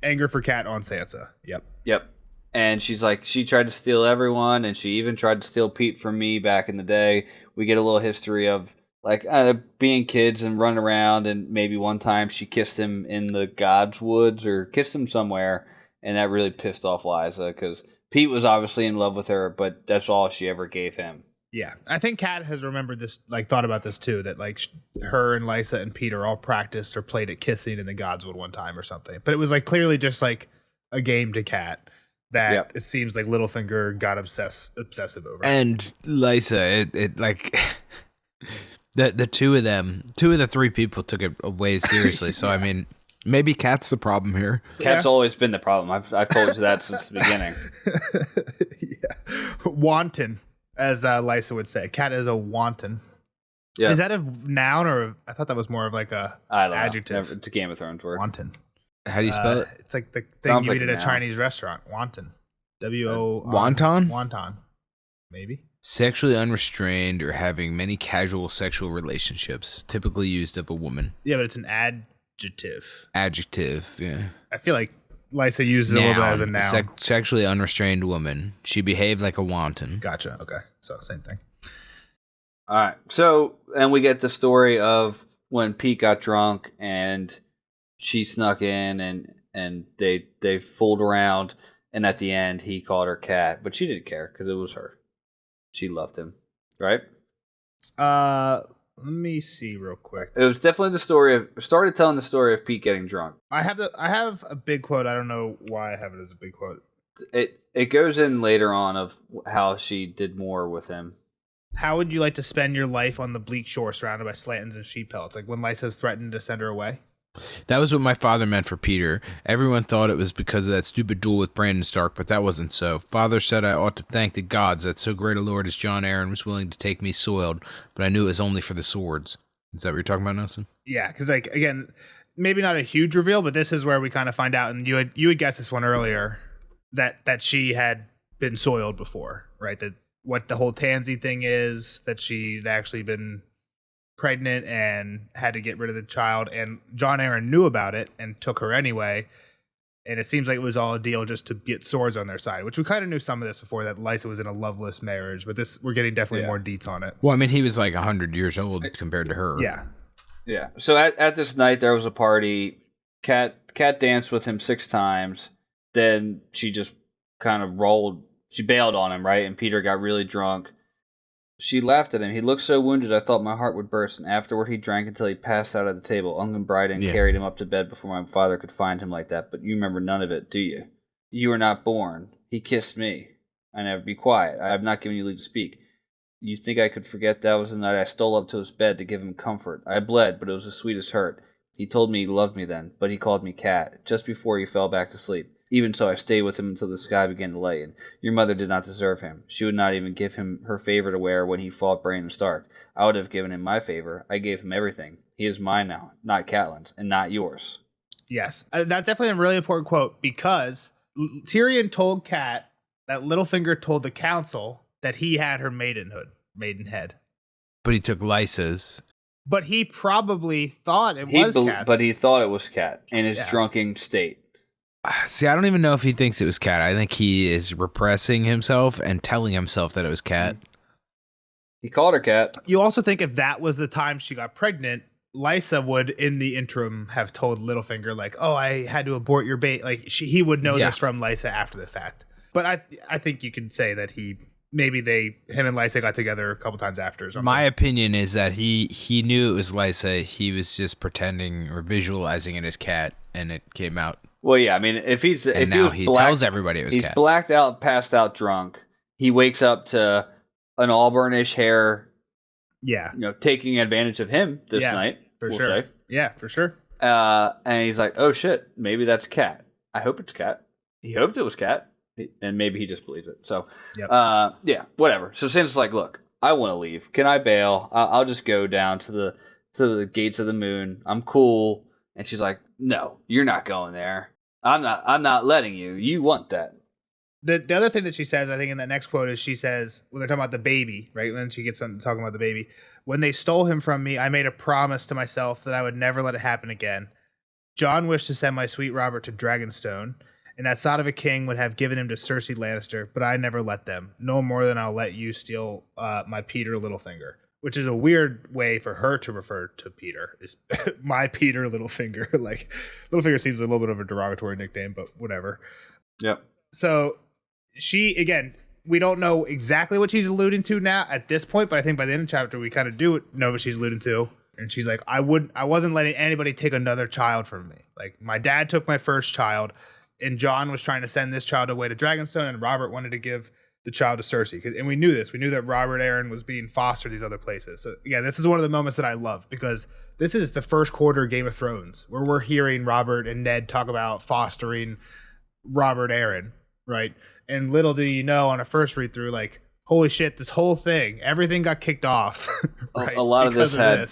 anger for Kat on Sansa. Yep. And she's like, she tried to steal everyone, and she even tried to steal Pete from me back in the day. We get a little history of like being kids and running around, and maybe one time she kissed him in the God's Woods or kissed him somewhere, and that really pissed off Lysa because Pete was obviously in love with her, but that's all she ever gave him. Yeah, I think Kat has remembered this, like thought about this too, that like her and Lysa and Pete are all practiced or played at kissing in the Godswood one time or something. But it was like clearly just like a game to Kat that it seems like Littlefinger got obsessive over. And Lysa, it like the two of the three people took it way seriously. So I mean. Maybe Kat's the problem here. Kat's always been the problem. I've told you that since the beginning. Wanton, as Lysa would say. Kat is a wanton. Yeah. Is that a noun or I thought that was more of like a adjective? It's a Game of Thrones word. Wanton. How do you spell it? It's like the thing you eat at a Chinese restaurant. Wanton. Wonton? Wonton. Maybe. Sexually unrestrained or having many casual sexual relationships, typically used of a woman. Yeah, but it's an Adjective, yeah. I feel like Lysa uses it a little bit as a noun. Sexually unrestrained woman. She behaved like a wanton. Gotcha. Okay. So same thing. All right. So, and we get the story of when Pete got drunk and she snuck in and they fooled around, and at the end he called her Kat, but she didn't care because it was her. She loved him, right? Let me see real quick. It was definitely the story of started telling the story of Pete getting drunk. I have a big quote. I don't know why I have it as a big quote. It goes in later on of how she did more with him. How would you like to spend your life on the bleak shore surrounded by slantons and sheep pellets? Like when Lysa's threatened to send her away. That was what my father meant for Peter. Everyone thought it was because of that stupid duel with Brandon Stark, but that wasn't so. Father said I ought to thank the gods that so great a lord as Jon Arryn was willing to take me soiled, but I knew it was only for the swords. Is that what you're talking about, Nelson? Yeah, because like again, maybe not a huge reveal, but this is where we kind of find out, and you had guessed this one earlier, that she had been soiled before, right? That what the whole Tansy thing is, that she'd actually been pregnant and had to get rid of the child, and Jon Arryn knew about it and took her anyway. And it seems like it was all a deal just to get swords on their side, which we kind of knew some of this before, that Lysa was in a loveless marriage, but this we're getting definitely more deets on it. Well, I mean, he was like 100 years old compared to her. Yeah. So at this night there was a party. Cat danced with him 6 times. Then she just kind of she bailed on him, right? And Peter got really drunk. She laughed at him. He looked so wounded I thought my heart would burst, and afterward he drank until he passed out at the table. Uncle Bryden carried him up to bed before my father could find him like that, but you remember none of it, do you? You were not born. He kissed me. I never be quiet. I have not given you leave to speak. You think I could forget that was the night I stole up to his bed to give him comfort. I bled, but it was the sweetest hurt. He told me he loved me then, but he called me Cat, just before he fell back to sleep. Even so, I stayed with him until the sky began to lighten. Your mother did not deserve him. She would not even give him her favor to wear when he fought Brandon Stark. I would have given him my favor. I gave him everything. He is mine now, not Catelyn's, and not yours. Yes, that's definitely a really important quote, because Tyrion told Cat that Littlefinger told the council that he had her maidenhead. But he took Lysa's. But he probably thought it was Cat's. But he thought it was Cat in his drunken state. See, I don't even know if he thinks it was Cat. I think he is repressing himself and telling himself that it was Cat. He called her Cat. You also think if that was the time she got pregnant, Lysa would, in the interim, have told Littlefinger, like, oh, I had to abort your bait. Like, he would know this from Lysa after the fact. But I think you could say that him and Lysa got together a couple times after. My opinion is that he knew it was Lysa. He was just pretending or visualizing it as Cat, and it came out. Well, yeah, I mean, he tells everybody it was Cat. He's blacked out, passed out, drunk. He wakes up to an auburnish hair. Yeah, taking advantage of him this night. We'll say. Yeah, for sure. And he's like, "Oh shit, maybe that's Cat. I hope it's Cat." He hoped it was Cat, and maybe he just believes it. So, whatever. So Sansa's like, "Look, I want to leave. Can I bail? I'll just go down to the gates of the moon. I'm cool." And she's like, "No, you're not going there. I'm not letting you. You want that." The other thing that she says, I think, in that next quote is she says, when they're talking about the baby, right? When she gets on talking about the baby, when they stole him from me, I made a promise to myself that I would never let it happen again. Jon wished to send my sweet Robert to Dragonstone, and that sod of a king would have given him to Cersei Lannister, but I never let them. No more than I'll let you steal my Peter Littlefinger. Which is a weird way for her to refer to Peter, is my Peter Littlefinger. Like, Littlefinger seems a little bit of a derogatory nickname, but whatever. Yep. So she, again, we don't know exactly what she's alluding to now at this point, but I think by the end of the chapter, we kind of do know what she's alluding to. And she's like, I wasn't letting anybody take another child from me. Like, my dad took my first child, and Jon was trying to send this child away to Dragonstone, and Robert wanted to give the child to Cersei. And we knew this. We knew that Robert Arryn was being fostered these other places. So yeah, this is one of the moments that I love, because this is the first quarter Game of Thrones where we're hearing Robert and Ned talk about fostering Robert Arryn, right? And little do you know, on a first read through, like, holy shit, this whole thing, everything got kicked off. Right? A lot of this had,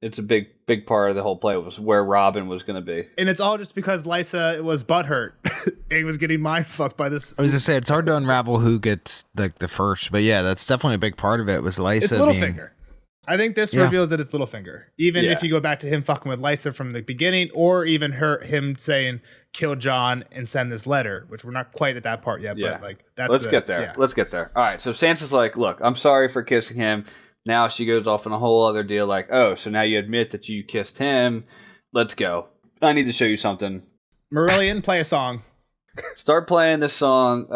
it's a big part of the whole play was where Robin was going to be. And it's all just because Lysa was butthurt and was getting mind fucked by this. I was going to say, it's hard to unravel who gets like the first, but yeah, that's definitely a big part of it was Lysa. It's Littlefinger. I think this reveals that it's Littlefinger. Even if you go back to him fucking with Lysa from the beginning, or even him saying, kill Jon and send this letter, which we're not quite at that part yet, but like, that's Let's get there. Yeah. Let's get there. All right. So Sansa's like, look, I'm sorry for kissing him. Now she goes off on a whole other deal, like, oh, so now you admit that you kissed him. Let's go. I need to show you something. Marillion, play a song. Start playing this song.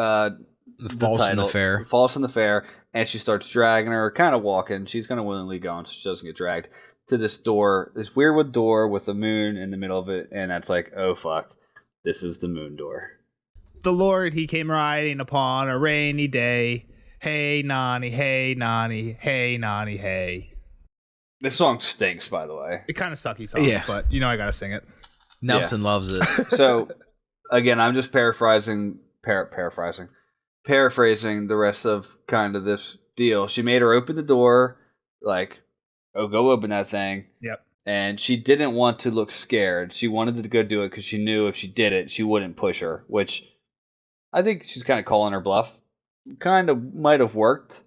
False in the Fair. False in the Fair. And she starts dragging her, kind of walking. She's kind of willingly going, so she doesn't get dragged to this door, this weird door with a moon in the middle of it. And that's like, oh, fuck. This is the moon door. The Lord, he came riding upon a rainy day. Hey, Nani, hey, Nani, hey, Nani, hey. This song stinks, by the way. It kind of sucky song, Yeah. but I gotta sing it. Nelson loves it. So, again, I'm just paraphrasing the rest of kind of this deal. She made her open the door, like, oh, go open that thing. Yep. And she didn't want to look scared. She wanted to go do it because she knew if she did it, she wouldn't push her, which I think she's kind of calling her bluff. Kind of might have worked.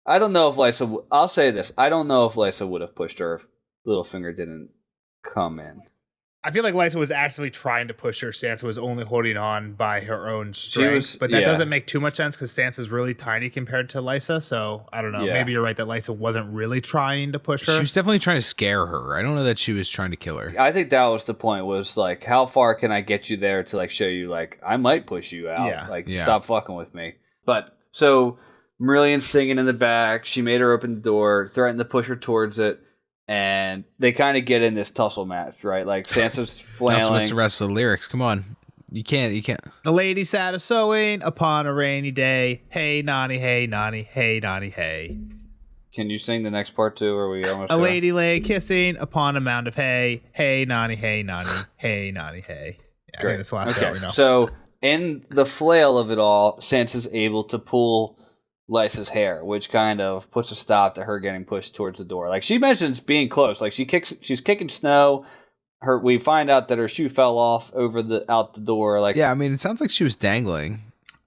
I don't know if Lysa... I'll say this. I don't know if Lysa would have pushed her if Littlefinger didn't come in. I feel like Lysa was actually trying to push her. Sansa was only holding on by her own strength. But that doesn't make too much sense because Sansa's really tiny compared to Lysa. So, I don't know. Yeah. Maybe you're right that Lysa wasn't really trying to push her. She was definitely trying to scare her. I don't know that she was trying to kill her. I think that was the point, was like, how far can I get you there to like show you, like, I might push you out. Yeah. Stop fucking with me. But, so, Marillion's singing in the back. She made her open the door, threatened to push her towards it. And they kind of get in this tussle match, right? Like, Sansa's flailing. What's the rest of the lyrics? Come on. You can't. The lady sat a sewing upon a rainy day. Hey, Nani, hey, Nani, hey, Nani, hey. Can you sing the next part too? Or are we almost A there? lady lay kissing upon a mound of hay. Hey, Nani, hey, Nani, hey, Nani, hey. Yeah, I think it's the last shot we know. So, in the flail of it all, Sansa's able to pull Lysa's hair, which kind of puts a stop to her getting pushed towards the door. Like, she mentions being close. Like, she's kicking snow. We find out that her shoe fell off out the door. Like, Yeah, I mean, it sounds like she was dangling.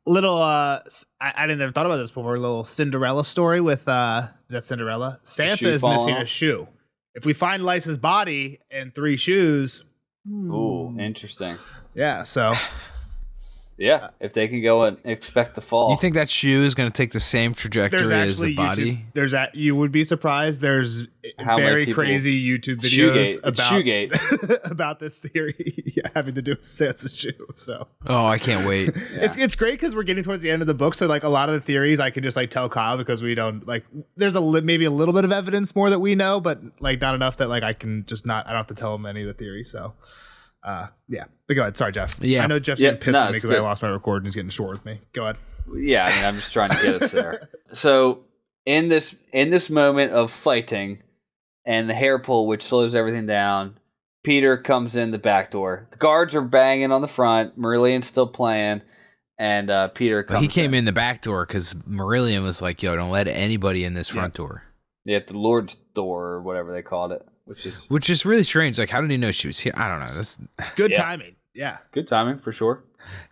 Little, I didn't ever thought about this before. A little Cinderella story with, is that Cinderella? Sansa is missing a shoe. If we find Lysa's body and 3 shoes. Ooh, interesting. Yeah, so. Yeah, if they can go and expect the fall. You think that shoe is going to take the same trajectory as the body? You would be surprised. There's very crazy YouTube videos about this theory having to do with Sansa's shoe. So, oh, I can't wait. It's great because we're getting towards the end of the book. So, like, a lot of the theories I can just like tell Kyle because we don't like. There's maybe a little bit of evidence more that we know, but like not enough that like I can just not. I don't have to tell him any of the theories. So. Yeah, but go ahead. Sorry, Jeff. Yeah, I know Jeff's getting pissed at me because I lost my record and he's getting short with me. Go ahead. Yeah, I mean, I'm just trying to get us there. So in this moment of fighting and the hair pull, which slows everything down, Peter comes in the back door. The guards are banging on the front. Marillion's still playing, and Peter comes. He came in the back door because Marillion was like, "Yo, don't let anybody in this front door." Yeah, the Lord's door or whatever they called it. Which is really strange. Like, how did he know she was here? I don't know. That's good timing. Yeah, good timing for sure.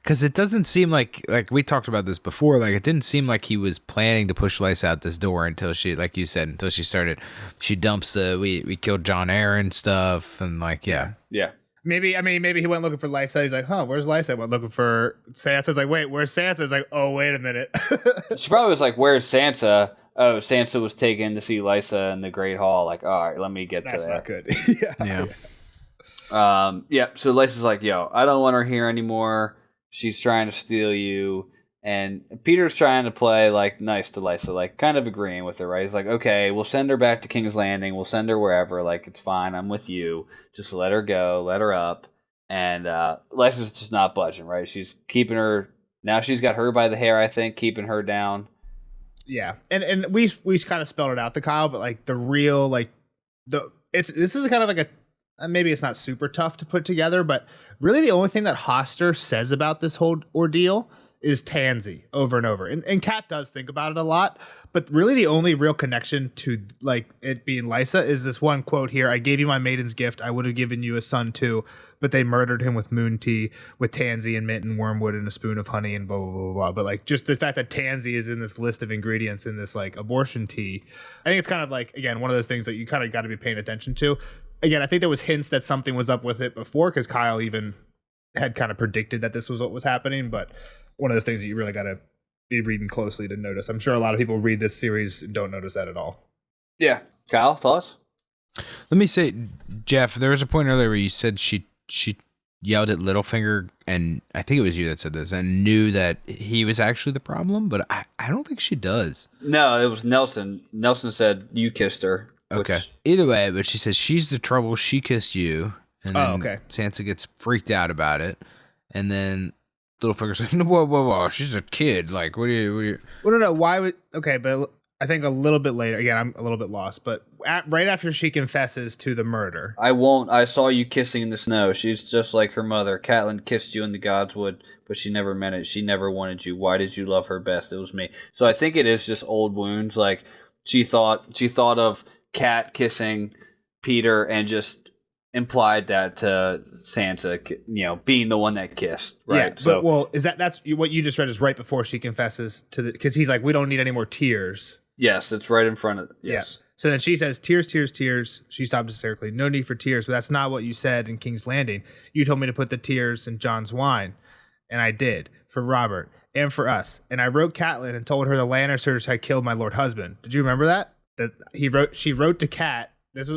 Because it doesn't seem like we talked about this before. Like, it didn't seem like he was planning to push Lysa out this door until she, like you said, until she started. She dumps we killed John Aaron stuff and like yeah. Maybe he went looking for Lysa. He's like, where's Lysa? Went looking for Sansa. Like, wait, where's Sansa? It's like, oh, wait a minute. She probably was like, where's Sansa? Oh, Sansa was taken to see Lysa in the Great Hall. Like, all right, let me get to that. That's not good. Yeah. So Lysa's like, yo, I don't want her here anymore. She's trying to steal you. And Peter's trying to play like nice to Lysa, like kind of agreeing with her, right? He's like, okay, we'll send her back to King's Landing. We'll send her wherever. Like, it's fine. I'm with you. Just let her go. Let her up. And Lysa's just not budging, right? She's keeping her. Now she's got her by the hair, I think, keeping her down. Yeah, and we kind of spelled it out to Kyle, but like the real this is kind of like maybe it's not super tough to put together, but really the only thing that Hoster says about this whole ordeal is Tansy over and over, and Kat does think about it a lot, but really the only real connection to like it being Lysa is this one quote here: "I gave you my maiden's gift. I would have given you a son too, but they murdered him with moon tea, with tansy and mint and wormwood and a spoon of honey and blah blah blah blah." But like just the fact that tansy is in this list of ingredients in this like abortion tea, I think it's kind of like again one of those things that you kind of got to be paying attention to. Again, I think there was hints that something was up with it before because Kyle even had kind of predicted that this was what was happening, but one of those things that you really got to be reading closely to notice. I'm sure a lot of people read this series and don't notice that at all. Yeah. Kyle, thoughts? Let me say, Jeff, there was a point earlier where you said she yelled at Littlefinger, and I think it was you that said this, and knew that he was actually the problem, but I don't think she does. No, it was Nelson. Nelson said you kissed her. Okay. Either way, but she says she's the trouble, she kissed you, and then Sansa gets freaked out about it, and then Littlefinger's like, whoa, she's a kid. Like, what do you? Well, no. Why would? Okay, but I think a little bit later. Again, I'm a little bit lost, but right after she confesses to the murder. I won't. I saw you kissing in the snow. She's just like her mother. Catelyn kissed you in the godswood, but she never meant it. She never wanted you. Why did you love her best? It was me. So I think it is just old wounds. Like she thought of Cat kissing Peter and just implied that Sansa, being the one that kissed, right? Yeah, that's what you just read is right before she confesses to because he's like, we don't need any more tears. Yes, it's right in front of. Yes. Yeah. So then she says, tears, tears, tears. She stopped hysterically. No need for tears, but that's not what you said in King's Landing. You told me to put the tears in John's wine, and I did for Robert and for us. And I wrote Catelyn and told her the Lannisters had killed my lord husband. Did you remember that? She wrote to Cat.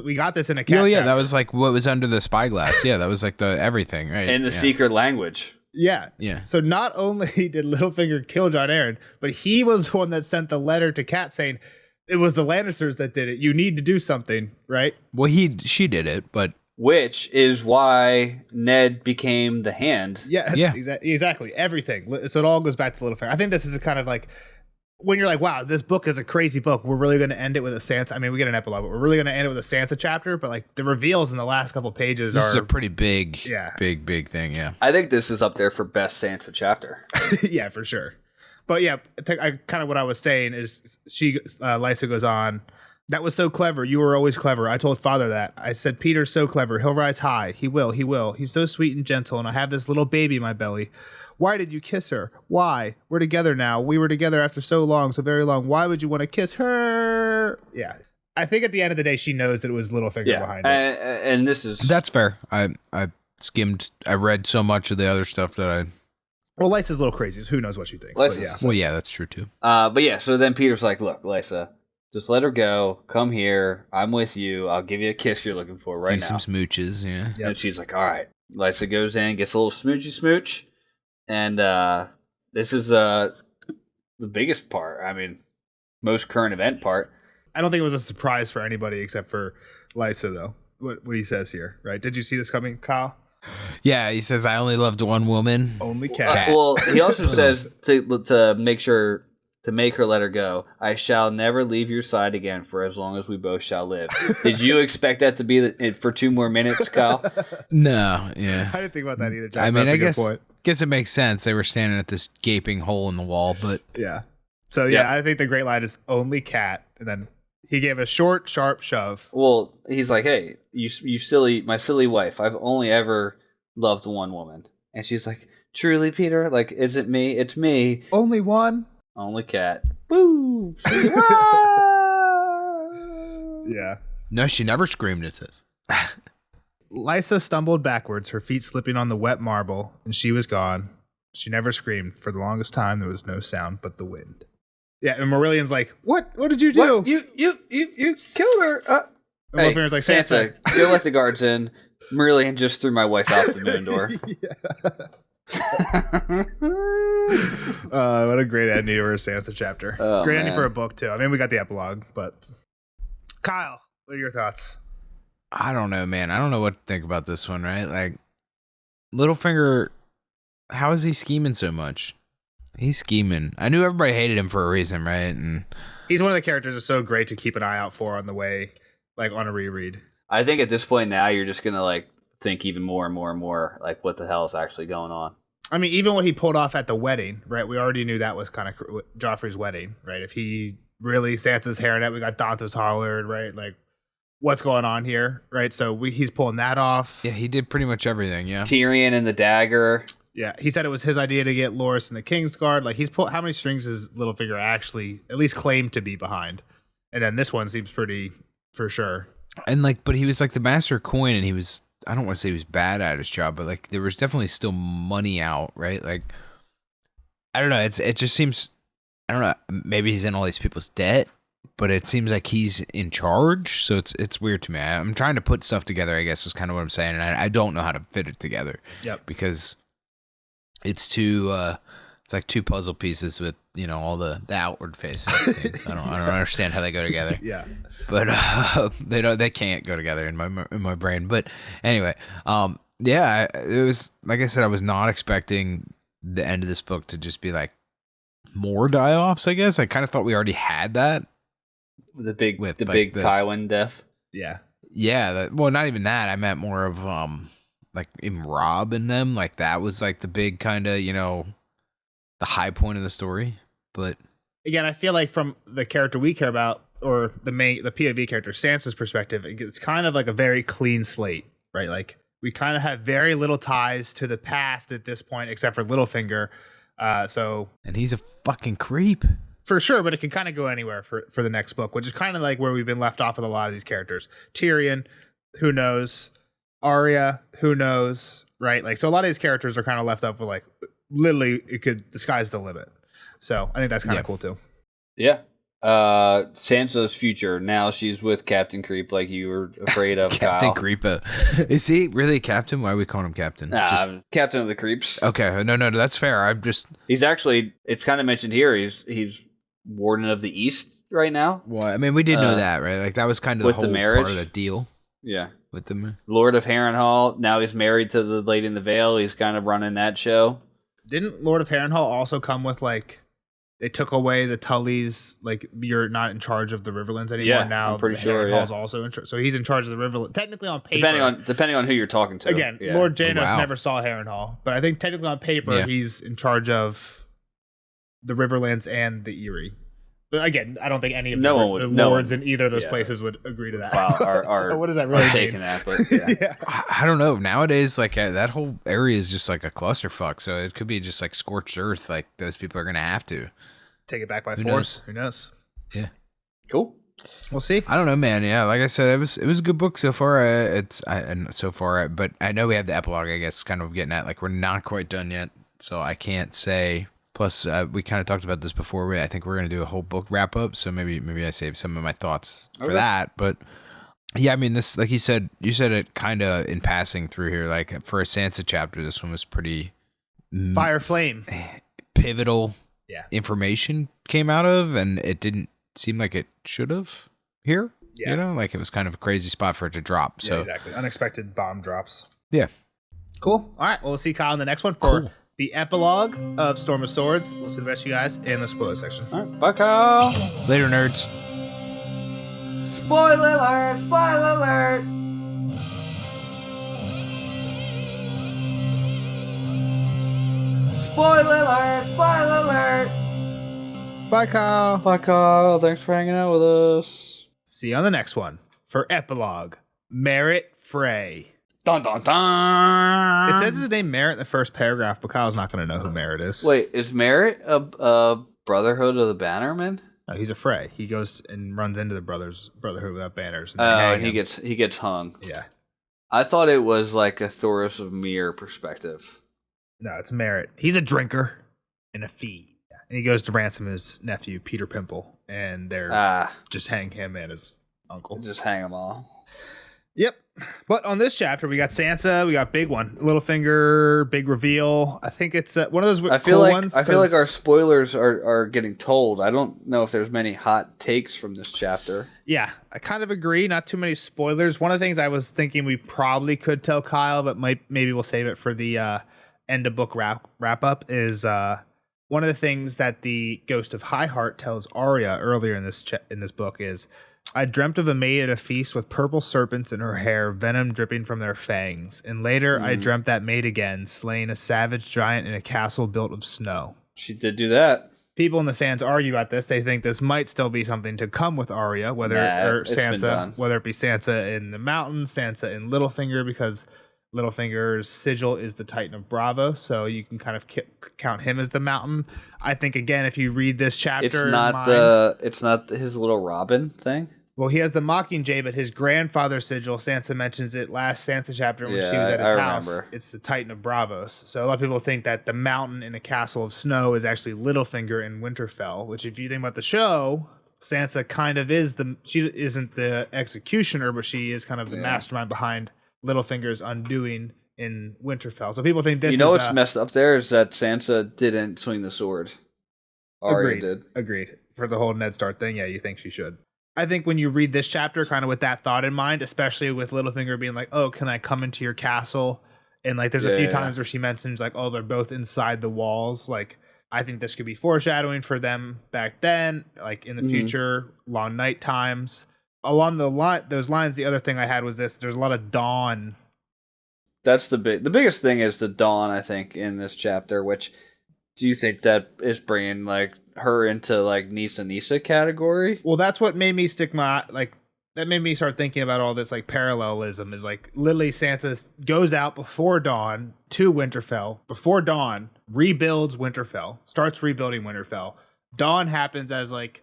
We got this in a cat. Oh yeah, chapter. that was like what was under the spyglass. Yeah, that was like the everything, right? In the secret language. Yeah. Yeah. So not only did Littlefinger kill Jon Arryn, but he was the one that sent the letter to Cat saying it was the Lannisters that did it. You need to do something, right? Well, she did it, but which is why Ned became the Hand. Yes. Yeah. Exactly. Everything. So it all goes back to Littlefinger. I think this is a kind of like when you're like, wow, this book is a crazy book. We're really going to end it with a Sansa. I mean, we get an epilogue, but we're really going to end it with a Sansa chapter. But like the reveals in the last couple pages this is a pretty big, big thing. Yeah. I think this is up there for best Sansa chapter. Yeah, for sure. But yeah, kind of what I was saying is Lysa goes on. That was so clever. You were always clever. I told father that. I said, Peter's so clever. He'll rise high. He will. He will. He's so sweet and gentle. And I have this little baby in my belly. Why did you kiss her? Why? We're together now. We were together after so long, so very long. Why would you want to kiss her? Yeah. I think at the end of the day, she knows that it was Littlefinger behind it. And that's fair. I skimmed. I read so much of the other stuff that Well, Lysa's a little crazy, so who knows what she thinks. Well, yeah, that's true too. But yeah, so then Peter's like, look, Lysa, just let her go. Come here. I'm with you. I'll give you a kiss you're looking for right now. Some smooches, yeah. Yep. And she's like, all right. Lysa goes in, gets a little smoochy smooch. And this is the biggest part. I mean, most current event part. I don't think it was a surprise for anybody except for Lysa, though. What he says here, right? Did you see this coming, Kyle? Yeah, he says, I only loved one woman. Only Cat. Well, he also says to make her let her go, I shall never leave your side again for as long as we both shall live. Did you expect that to be for 2 more minutes, Kyle? No, yeah. I didn't think about that either, Jack. I mean, I guess it makes sense. They were standing at this gaping hole in the wall, but... Yeah. So, yeah, I think the great line is only Cat, and then he gave a short, sharp shove. Well, he's like, hey, my silly wife, I've only ever loved one woman. And she's like, truly, Peter? Like, is it me? It's me. Only one? Only Cat. Woo! Yeah. No, she never screamed, it says. Lysa stumbled backwards, her feet slipping on the wet marble, and she was gone. She never screamed. For the longest time, there was no sound but the wind. Yeah, and Marillion's like, what? What did you do? What? You killed her. Hey, Littlefinger's like, Sansa, go let the guards in. Marillion just threw my wife out the moon door. What a great ending for a Sansa chapter. Oh, great ending for a book, too. I mean, we got the epilogue, but... Kyle, what are your thoughts? I don't know, man. I don't know what to think about this one, right? Like, Littlefinger, how is he scheming so much? He's scheming. I knew everybody hated him for a reason, right? And he's one of the characters that's so great to keep an eye out for on the way, like, on a reread. I think at this point now, you're just going to, like, think even more and more and more, like, what the hell is actually going on. I mean, even what he pulled off at the wedding, right? We already knew that was kind of Joffrey's wedding, right? If he really Sansa's hairnet, we got Dantos hollered, right? Like, what's going on here, right? So he's pulling that off. Yeah, he did pretty much everything, yeah. Tyrion and the dagger. Yeah, he said it was his idea to get Loras and the Kingsguard. Like, he's pulled, how many strings is Littlefinger actually at least claimed to be behind? And then this one seems pretty for sure. And like, but he was like the master of coin, and he was, I don't want to say he was bad at his job, but like there was definitely still money out, right? Like, I don't know. It just seems, I don't know. Maybe he's in all these people's debt, but it seems like he's in charge. So it's weird to me. I'm trying to put stuff together, I guess is kind of what I'm saying. And I don't know how to fit it together. Yep. Because it's too, it's like two puzzle pieces with, you know, all the outward facing things. I don't understand how they go together. Yeah. But they can't go together in my brain. But anyway, yeah, it was, like I said, I was not expecting the end of this book to just be like more die-offs, I guess. I kind of thought we already had that The big With, the like, big the- Tywin death. Yeah. Yeah, well, not even that. I meant more of like in Rob and them. Like that was like the big kind of, the high point of the story. But Again, I feel like from the character we care about, or the POV character, Sansa's perspective, it's kind of like a very clean slate, right? Like we kind of have very little ties to the past at this point, except for Littlefinger. and he's a fucking creep. For sure, but it can kind of go anywhere for the next book, which is kind of like where we've been left off with a lot of these characters. Tyrion, who knows? Arya, who knows? Right? Like, so a lot of these characters are kind of left up with like, literally, the sky's the limit. So I think that's kind of cool too. Yeah. Sansa's future. Now she's with Captain Creep, like you were afraid of. Captain Kyle. Creepa. Is he really Captain? Why are we calling him Captain? Captain of the Creeps. Okay, no, that's fair. I'm just. He's actually. It's kind of mentioned here. He's Warden of the East right now. Well, I mean, we did know that, right? Like that was kind of the with whole the marriage. part of the deal. Yeah. With the Lord of Harrenhal. Now he's married to the Lady in the Vale. He's kind of running that show. Didn't Lord of Harrenhal also come with like, they took away the Tullys, like you're not in charge of the Riverlands anymore. Yeah, Now I'm pretty sure. Harrenhal's also in charge, so he's in charge of the Riverlands. Technically on paper, depending on who you're talking to. Again, Yeah. Lord Janos wow. never saw Harrenhal, but I think technically on paper he's in charge of the Riverlands and the Eyrie. But again, I don't think any of the lords in either of those places would agree to that. Wow, so what does that really mean? taking that, but yeah. I don't know. Nowadays, like that whole area is just like a clusterfuck. So it could be just like scorched earth. Like those people are gonna have to Take it back by Who force. knows? Who knows? Yeah. Cool. We'll see. I don't know, man. Yeah, like I said, it was a good book so far. But I know we have the epilogue. I guess kind of getting at like we're not quite done yet, so I can't say. Plus, we kind of talked about this before. I think we're gonna do a whole book wrap up, so maybe I save some of my thoughts for that. But yeah, I mean, this, like you said it kind of in passing through here. Like for a Sansa chapter, this one was pretty Fire flame. pivotal. Yeah. Information came out of, and it didn't seem like it should have here. Yeah. Like it was kind of a crazy spot for it to drop. So Yeah, exactly. Unexpected bomb drops. Yeah. Cool. All right. Well, we'll see Kyle in the next one for the epilogue of Storm of Swords. We'll see the rest of you guys in the spoiler section. All right. Bye, Kyle. Later, nerds. Spoiler alert! Spoiler alert! Spoiler alert! Spoiler alert! Bye, Kyle. Bye, Kyle. Thanks for hanging out with us. See you on the next one for epilogue. Merritt Frey. Dun dun dun. It says his name Merritt in the first paragraph, but Kyle's not going to know who Merritt is. Wait, is Merritt a Brotherhood of the Bannermen? No, he's a Frey. He goes and runs into the Brotherhood without banners. And they Oh, hang and him. he gets hung. Yeah. I thought it was like a Thoros of Myr perspective. No, it's Merritt. He's a drinker and a fiend. And he goes to ransom his nephew, Peter Pimple, and they're just hang him and his uncle. Just hang them all. Yep. But on this chapter, we got Sansa. We got big one, Littlefinger, big reveal. I think it's one of those I feel cool like ones. I feel like our spoilers are getting told. I don't know if there's many hot takes from this chapter. Yeah, I kind of agree. Not too many spoilers. One of the things I was thinking we probably could tell Kyle, but maybe we'll save it for the end of book wrap up is one of the things that the Ghost of Highheart tells Arya earlier in this book is, I dreamt of a maid at a feast with purple serpents in her hair, venom dripping from their fangs. And later I dreamt that maid again, slaying a savage giant in a castle built of snow. She did do that. People and the fans argue about this. They think this might still be something to come with Arya, Sansa, whether it be Sansa in the mountains, Sansa in Littlefinger, because Littlefinger's sigil is the Titan of Bravo, so you can kind of count him as the mountain. I think again, if you read this chapter, it's not his little Robin thing. Well, he has the Mockingjay, but his grandfather's sigil, Sansa mentions it last Sansa chapter when she was at his house. Remember. It's the Titan of Bravos. So a lot of people think that the mountain in a castle of snow is actually Littlefinger in Winterfell, which if you think about the show, Sansa kind of is she isn't the executioner, but she is kind of the mastermind behind Littlefinger's undoing in Winterfell. So people think this is... what's messed up there is that Sansa didn't swing the sword. Arya did. Agreed. For the whole Ned Stark thing, yeah, you think she should. I think when you read this chapter, kind of with that thought in mind, especially with Littlefinger being like, oh, can I come into your castle? And like, there's a few times where she mentions like, oh, they're both inside the walls. Like, I think this could be foreshadowing for them back then, like in the future, long night times. Along those lines, the other thing I had was this: there's a lot of dawn. That's the biggest thing is the dawn, I think, in this chapter. Which do you think that is bringing like her into like Nisa category? Well, that's what made me that made me start thinking about all this like parallelism. Is like literally Sansa goes out before dawn to Winterfell, before dawn rebuilds Winterfell, starts rebuilding Winterfell. Dawn happens as like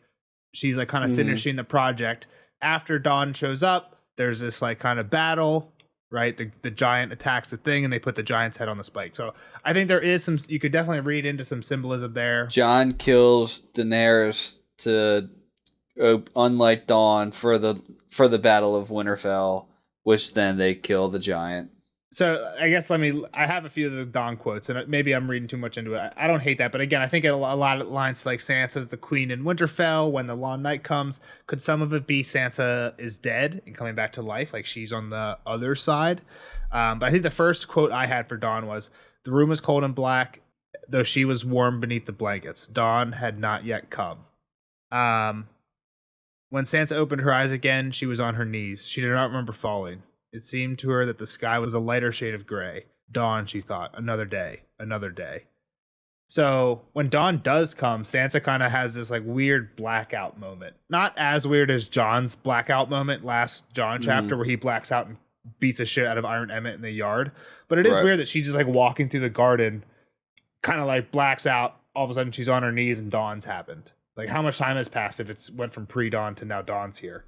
she's like kind of finishing the project. After dawn shows up, there's this like kind of battle, right? The giant attacks the thing and they put the giant's head on the spike. So I think there is some, you could definitely read into some symbolism there. Jon kills Daenerys to unlight dawn for the Battle of Winterfell, which then they kill the giant. So I guess I have a few of the Dawn quotes, and maybe I'm reading too much into it. I don't hate that, but again, I think a lot of lines like Sansa's the queen in Winterfell when the long night comes. Could some of it be Sansa is dead and coming back to life, like she's on the other side? But I think the first quote I had for Dawn was, "The room was cold and black, though she was warm beneath the blankets. Dawn had not yet come." When Sansa opened her eyes again, she was on her knees. She did not remember falling. It seemed to her that the sky was a lighter shade of gray. Dawn, she thought. Another day. Another day. So when dawn does come, Sansa kind of has this like weird blackout moment. Not as weird as Jon's blackout moment last Jon chapter where he blacks out and beats the shit out of Iron Emmett in the yard. But it is weird that she's just like walking through the garden, kind of like blacks out. All of a sudden she's on her knees and dawn's happened. Like how much time has passed if it's went from pre-dawn to now dawn's here?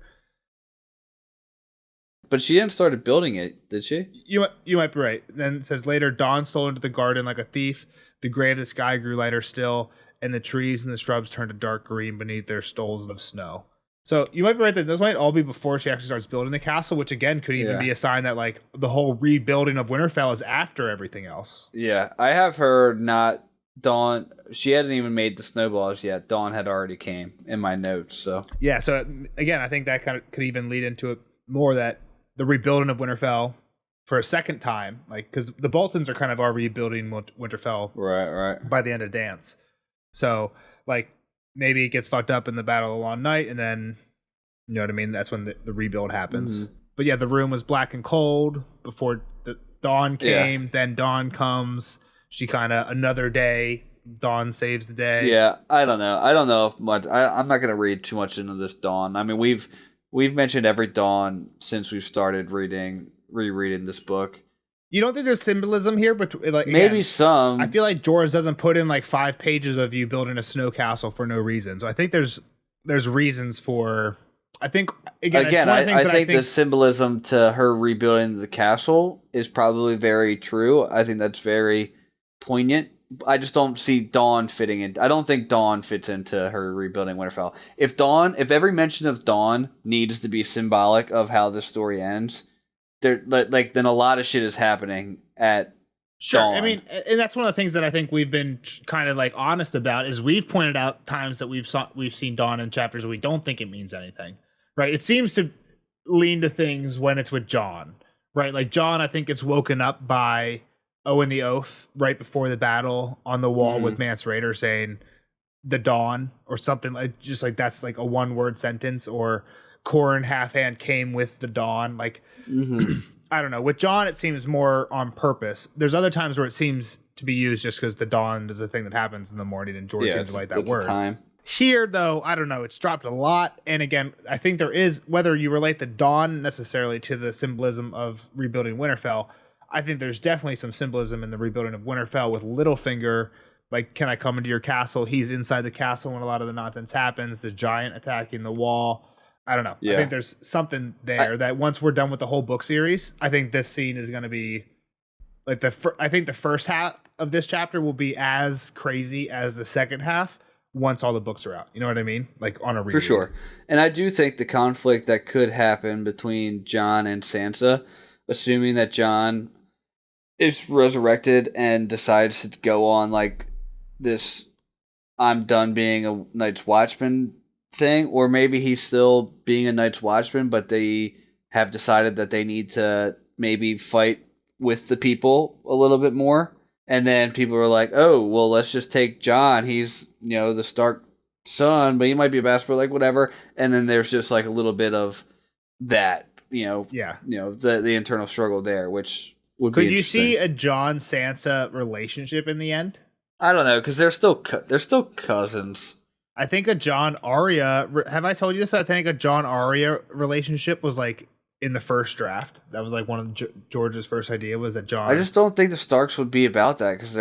But she hadn't started building it, did she? You might be right. Then it says later, dawn stole into the garden like a thief. The gray of the sky grew lighter still, and the trees and the shrubs turned to dark green beneath their stoles of snow. So you might be right that this might all be before she actually starts building the castle, which again could even be a sign that like the whole rebuilding of Winterfell is after everything else. Yeah, I have her not Dawn. She hadn't even made the snowballs yet. Dawn had already came in my notes. So yeah. So again, I think that kind of could even lead into it more that the rebuilding of Winterfell for a second time, like because the Boltons are kind of already rebuilding Winterfell right by the end of Dance. So like maybe it gets fucked up in the Battle of the Long Night, and then you know what I mean. That's when the rebuild happens. But yeah, the room was black and cold before the dawn came. Yeah. Then dawn comes. She kind of another day. Dawn saves the day. Yeah, I don't know if much. I'm not gonna read too much into this dawn. I mean, we've mentioned every dawn since we've started rereading this book. You don't think there's symbolism here, but like maybe some. I feel like George doesn't put in like 5 pages of you building a snow castle for no reason. So I think there's reasons for. I think I think the symbolism to her rebuilding the castle is probably very true. I think that's very poignant. I just don't see Dawn fitting in. I don't think Dawn fits into her rebuilding Winterfell. If every mention of Dawn needs to be symbolic of how this story ends, then a lot of shit is happening at Dawn. I mean, and that's one of the things that I think we've been kind of like honest about is we've pointed out times that we've seen Dawn in chapters where we don't think it means anything, right? It seems to lean to things when it's with Jon, right? Like Jon, I think gets woken up by Owen the Oath right before the battle on the wall with Mance Rayder saying the dawn or something like just like that's like a 1-word sentence, or Corrin Halfhand came with the dawn. Like I don't know. With Jon, it seems more on purpose. There's other times where it seems to be used just because the dawn is a thing that happens in the morning and George didn't like that word. Time. Here, though, I don't know. It's dropped a lot. And again, I think there is, whether you relate the dawn necessarily to the symbolism of rebuilding Winterfell, I think there's definitely some symbolism in the rebuilding of Winterfell with Littlefinger. Like, can I come into your castle? He's inside the castle when a lot of the nonsense happens. The giant attacking the wall. I don't know. Yeah. I think there's something there that once we're done with the whole book series, I think this scene is going to be like I think the first half of this chapter will be as crazy as the second half once all the books are out. You know what I mean? Like on a reread. For sure. And I do think the conflict that could happen between Jon and Sansa, assuming that Jon is resurrected and decides to go on like this I'm done being a Night's Watchman thing, or maybe he's still being a Night's Watchman, but they have decided that they need to maybe fight with the people a little bit more. And then people were like, "Oh, well, let's just take Jon. He's the Stark son, but he might be a bastard, like whatever." And then there's just like a little bit of that, the internal struggle there, which would be. Could you see a Jon Sansa relationship in the end? I don't know, because they're still cousins. I think a Jon Arya. Have I told you this? I think a Jon Arya relationship was like in the first draft. That was like one of George's first idea was that Jon. I just don't think the Starks would be about that because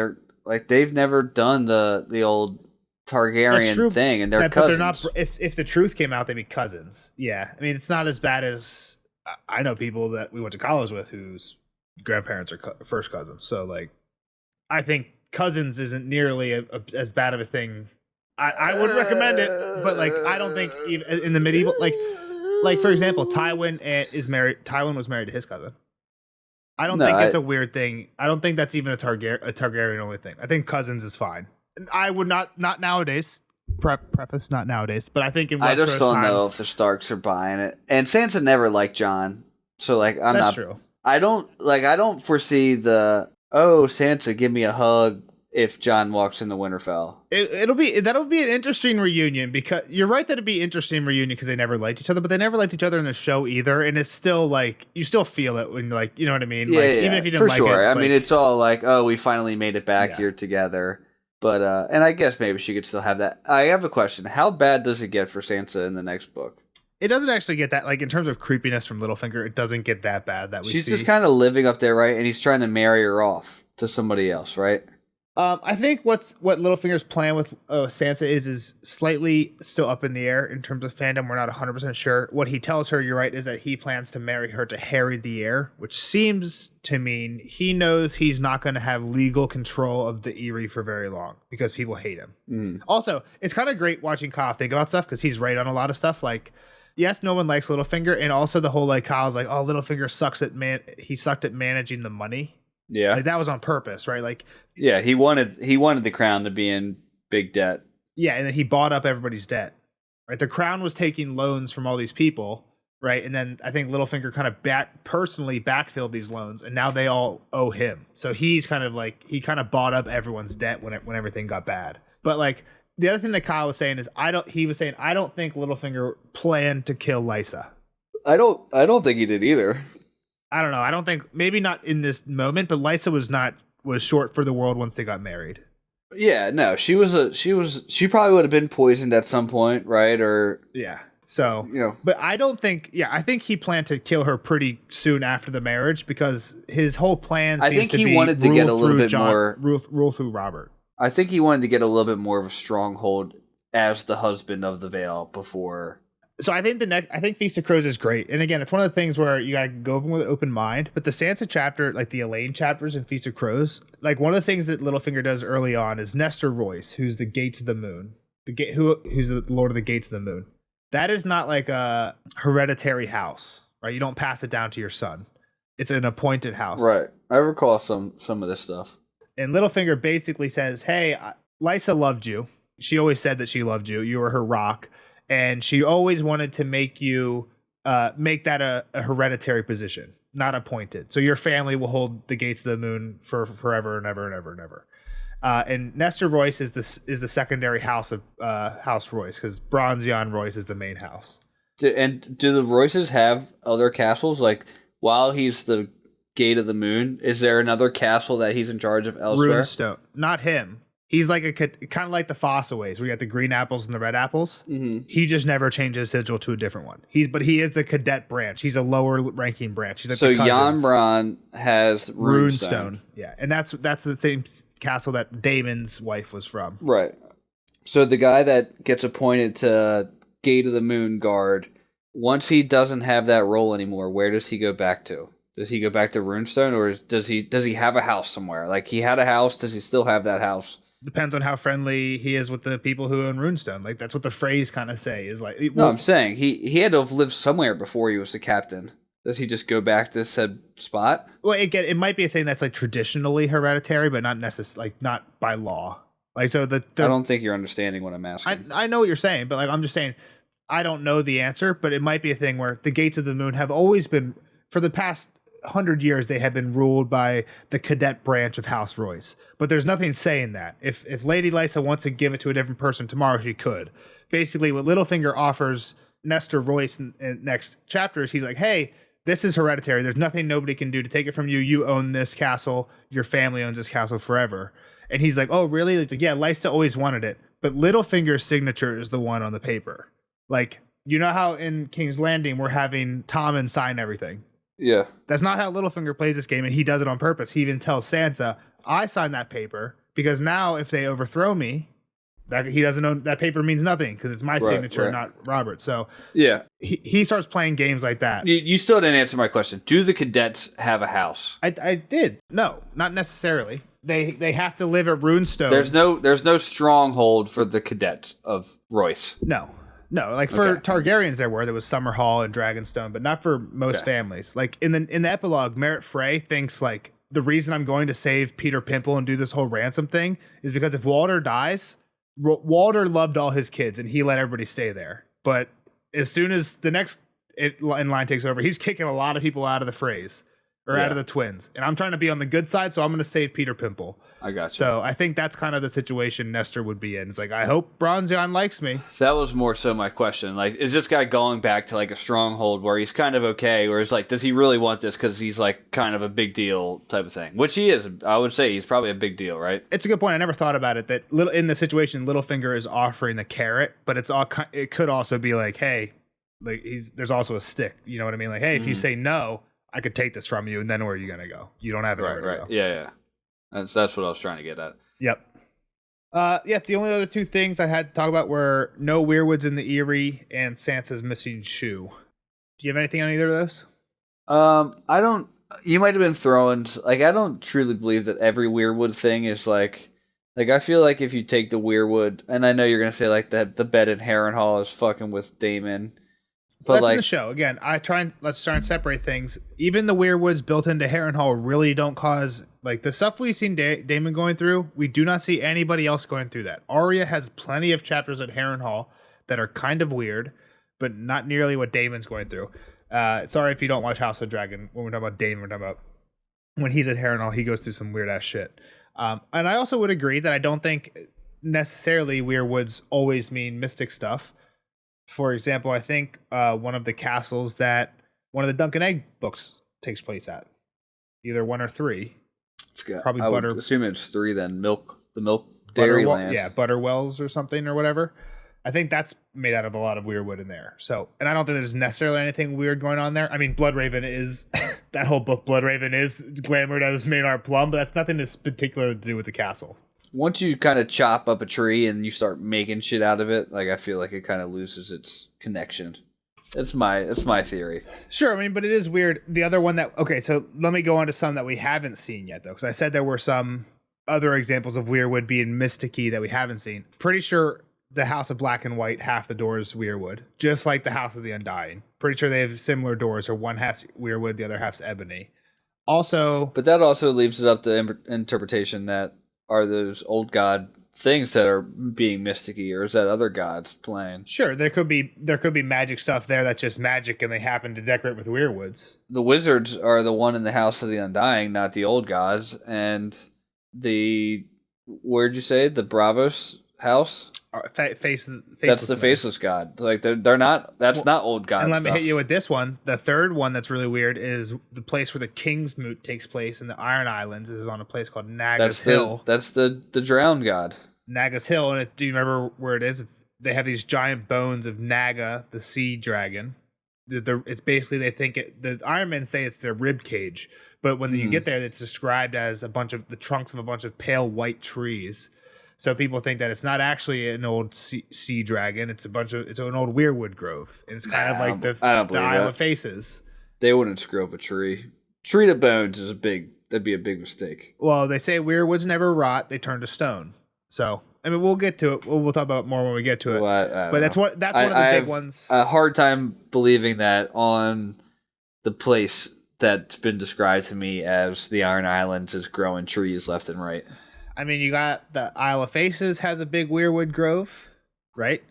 they've never done the old Targaryen thing, and they're cousins. But they're not. If the truth came out, they'd be cousins. Yeah, I mean, it's not as bad as I know people that we went to college with whose grandparents are first cousins. So like, I think cousins isn't nearly as bad of a thing. I would recommend it, but like, I don't think even in the medieval like for example, Tywin was married to his cousin. I don't think that's a weird thing. I don't think that's even a Targaryen only thing. I think cousins is fine. I would not nowadays. Preface not nowadays, but I think in Westeros I just don't know if the Starks are buying it. And Sansa never liked Jon, so like that's true. I don't foresee Sansa, give me a hug if Jon walks in the Winterfell. That'll be an interesting reunion, because you're right that it'd be an interesting reunion because they never liked each other, but they never liked each other in the show either, and it's still like you still feel it when like you know what I mean. Yeah, like, yeah, even if you didn't for like sure. it, I mean, it's all like, oh, we finally made it back here together. But and I guess maybe she could still have that. I have a question: how bad does it get for Sansa in the next book? It doesn't actually get that, like in terms of creepiness from Littlefinger, it doesn't get that bad. She's just kind of living up there, right? And he's trying to marry her off to somebody else, right? I think what Littlefinger's plan with Sansa is slightly still up in the air in terms of fandom. We're not 100% sure. What he tells her, you're right, is that he plans to marry her to Harry the Heir, which seems to mean he knows he's not going to have legal control of the Eyrie for very long because people hate him. Also, it's kind of great watching Kyle think about stuff because he's right on a lot of stuff. Like, yes, no one likes Littlefinger, and also the whole like Kyle's like, oh, Littlefinger sucked at managing the money. Yeah, like that was on purpose, right? Like, yeah, he wanted the crown to be in big debt. Yeah, and then he bought up everybody's debt, right? The crown was taking loans from all these people, right? And then I think Littlefinger kind of personally backfilled these loans, and now they all owe him. So he's kind of like he kind of bought up everyone's debt when everything got bad. But like the other thing that Kyle was saying is I don't think Littlefinger planned to kill Lysa. I don't think he did either. I don't know. I don't think, maybe not in this moment, but Lysa was short for the world once they got married. Yeah, no, she probably would have been poisoned at some point, right? Or yeah. So, but I don't think, I think he planned to kill her pretty soon after the marriage because his whole plan seems to be wanted to get a little bit more rule through Robert. I think he wanted to get a little bit more of a stronghold as the husband of the Vale before. So I think Feast of Crows is great. And again, it's one of the things where you gotta go with an open mind. But the Sansa chapter, like the Elaine chapters in Feast of Crows, like one of the things that Littlefinger does early on is Nestor Royce, who's the Gates of the Moon, who's the Lord of the Gates of the Moon. That is not like a hereditary house, right? You don't pass it down to your son. It's an appointed house, right? I recall some of this stuff. And Littlefinger basically says, "Hey, Lysa loved you. She always said that she loved you. You were her rock." And she always wanted to make you make that a hereditary position, not appointed. So your family will hold the Gates of the Moon for forever and ever and ever and ever. And Nestor Royce is the secondary house of House Royce because Bronzion Royce is the main house. Do the Royces have other castles? Like while he's the Gate of the Moon, is there another castle that he's in charge of elsewhere? Runestone, not him. He's like kind of like the Fossaways, where you got the green apples and the red apples. Mm-hmm. He just never changed his sigil to a different one. But he is the cadet branch. He's a lower ranking branch. He's like so Jan Bron has Runestone. Yeah, and that's the same castle that Daemon's wife was from. Right. So the guy that gets appointed to Gate of the Moon guard, once he doesn't have that role anymore, where does he go back to? Does he go back to Runestone, or does he have a house somewhere? Like he had a house. Does he still have that house? Depends on how friendly he is with the people who own Runestone. Like that's what the phrase kind of say is like. No, I'm saying he had to have lived somewhere before he was the captain. Does he just go back to said spot? Well, it might be a thing that's like traditionally hereditary, but not necessarily like not by law. Like so I don't think you're understanding what I'm asking. I know what you're saying, but like I'm just saying I don't know the answer, but it might be a thing where the Gates of the Moon have always been for the past 100 years they have been ruled by the cadet branch of House Royce. But there's nothing saying that. If Lady Lysa wants to give it to a different person tomorrow, she could. Basically, what Littlefinger offers Nestor Royce in next chapters, he's like, hey, this is hereditary. There's nothing nobody can do to take it from you. You own this castle. Your family owns this castle forever. And he's like, oh, really? It's like, yeah, Lysa always wanted it. But Littlefinger's signature is the one on the paper. Like, you know how in King's Landing we're having Tommen sign everything? Yeah. That's not how Littlefinger plays this game, and he does it on purpose. He even tells Sansa, I signed that paper because now if they overthrow me, that he doesn't own that paper means nothing because it's my signature, not Robert. So yeah, he starts playing games like that. You still didn't answer my question. Do the cadets have a house? I did. No, not necessarily. They have to live at Runestone. There's no stronghold for the cadets of Royce. No, like for Targaryens there was Summerhall and Dragonstone, but not for most families. Like in the epilogue, Merritt Frey thinks like the reason I'm going to save Peter Pimple and do this whole ransom thing is because if Walder dies, Walder loved all his kids and he let everybody stay there. But as soon as the next in line takes over, he's kicking a lot of people out of the Freys. Or out of the twins. And I'm trying to be on the good side, so I'm going to save Peter Pimple. I got you. So I think that's kind of the situation Nestor would be in. It's like, I hope Bronzion likes me. That was more so my question. Like, is this guy going back to like a stronghold where he's kind of okay? Or is like, does he really want this because he's like kind of a big deal type of thing? Which he is. I would say he's probably a big deal, right? It's a good point. I never thought about it. That in the situation, Littlefinger is offering the carrot, but it could also be like, hey, like there's also a stick. You know what I mean? Like, hey, if you say no, I could take this from you, and then where are you gonna go? You don't have anywhere to go. Yeah. That's what I was trying to get at. Yep. The only other two things I had to talk about were no weirwoods in the Eyrie and Sansa's missing shoe. Do you have anything on either of those? I don't. You might have been throwing. Like, I don't truly believe that every weirwood thing is like. Like, I feel like if you take the weirwood, and I know you're gonna say like that the bed in Harrenhal is fucking with Daemon. But that's in the show. Again, let's try and separate things. Even the weirwoods built into Harrenhal really don't cause like the stuff we've seen Daemon going through. We do not see anybody else going through that. Arya has plenty of chapters at Harrenhal that are kind of weird, but not nearly what Daemon's going through. Sorry if you don't watch House of Dragon. When we're talking about Daemon, we're talking about when he's at Harrenhal, he goes through some weird ass shit. And I also would agree that I don't think necessarily weirwoods always mean mystic stuff. For example, I think one of the castles that one of the Dunk and Egg books takes place at, either 1 or 3. Probably I would assume it's 3 then. The milk dairy land. Yeah, Butterwells or something or whatever. I think that's made out of a lot of weirwood in there. So, and I don't think there's necessarily anything weird going on there. I mean, Bloodraven is that whole book. Bloodraven is glamored as Maynard Plum, but that's nothing that's particular to do with the castle. Once you kind of chop up a tree and you start making shit out of it, like I feel like it kind of loses its connection. It's my theory. Sure, I mean, but it is weird. The other one so let me go on to some that we haven't seen yet, though, because I said there were some other examples of weirwood being mysticky that we haven't seen. Pretty sure the House of Black and White, half the door is weirwood, just like the House of the Undying. Pretty sure they have similar doors, or one half's weirwood, the other half's ebony. Also, but that also leaves it up to interpretation that. Are those old god things that are being mysticky, or is that other gods playing? Sure, there could be magic stuff there that's just magic, and they happen to decorate with weirwoods. The wizards are the one in the House of the Undying, not the old gods, and where'd you say the Bravos house? That's the faceless god. Like they're not. That's not old god. And let stuff. me hit you with this one. The third one that's really weird is the place where the King's Moot takes place in the Iron Islands. This is on a place called Nagas Hill. That's the drowned god. Nagas Hill, and do you remember where it is? They have these giant bones of Naga, the sea dragon. It's basically the Iron Men say it's their rib cage, but when you get there, it's described as a bunch of the trunks of a bunch of pale white trees. So people think that it's not actually an old sea dragon. It's an old weirwood growth. And it's kind of like the Isle of Faces. They wouldn't screw up a tree. Tree to bones that'd be a big mistake. Well, they say weirwoods never rot. They turn to stone. So, I mean, we'll get to it. We'll talk about it more when we get to it. Well, but that's one of the big ones. A hard time believing that on the place that's been described to me as the Iron Islands is growing trees left and right. I mean, you got the Isle of Faces has a big weirwood grove, right?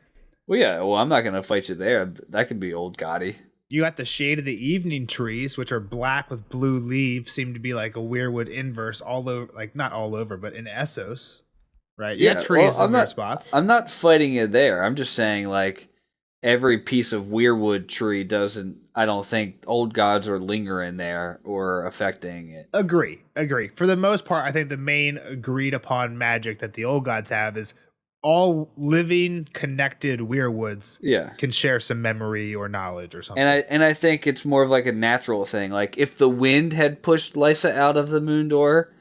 Well, yeah. Well, I'm not going to fight you there. That could be old gaudy. You got the shade of the evening trees, which are black with blue leaves, seem to be like a weirwood inverse all over, like not all over, but in Essos, right? You got trees in weird spots. I'm not fighting you there. I'm just saying, like, every piece of weirwood tree doesn't, I don't think old gods are lingering there or affecting it. Agree. For the most part, I think the main agreed upon magic that the old gods have is all living connected weirwoods can share some memory or knowledge or something. And I think it's more of like a natural thing. Like if the wind had pushed Lysa out of the moon door,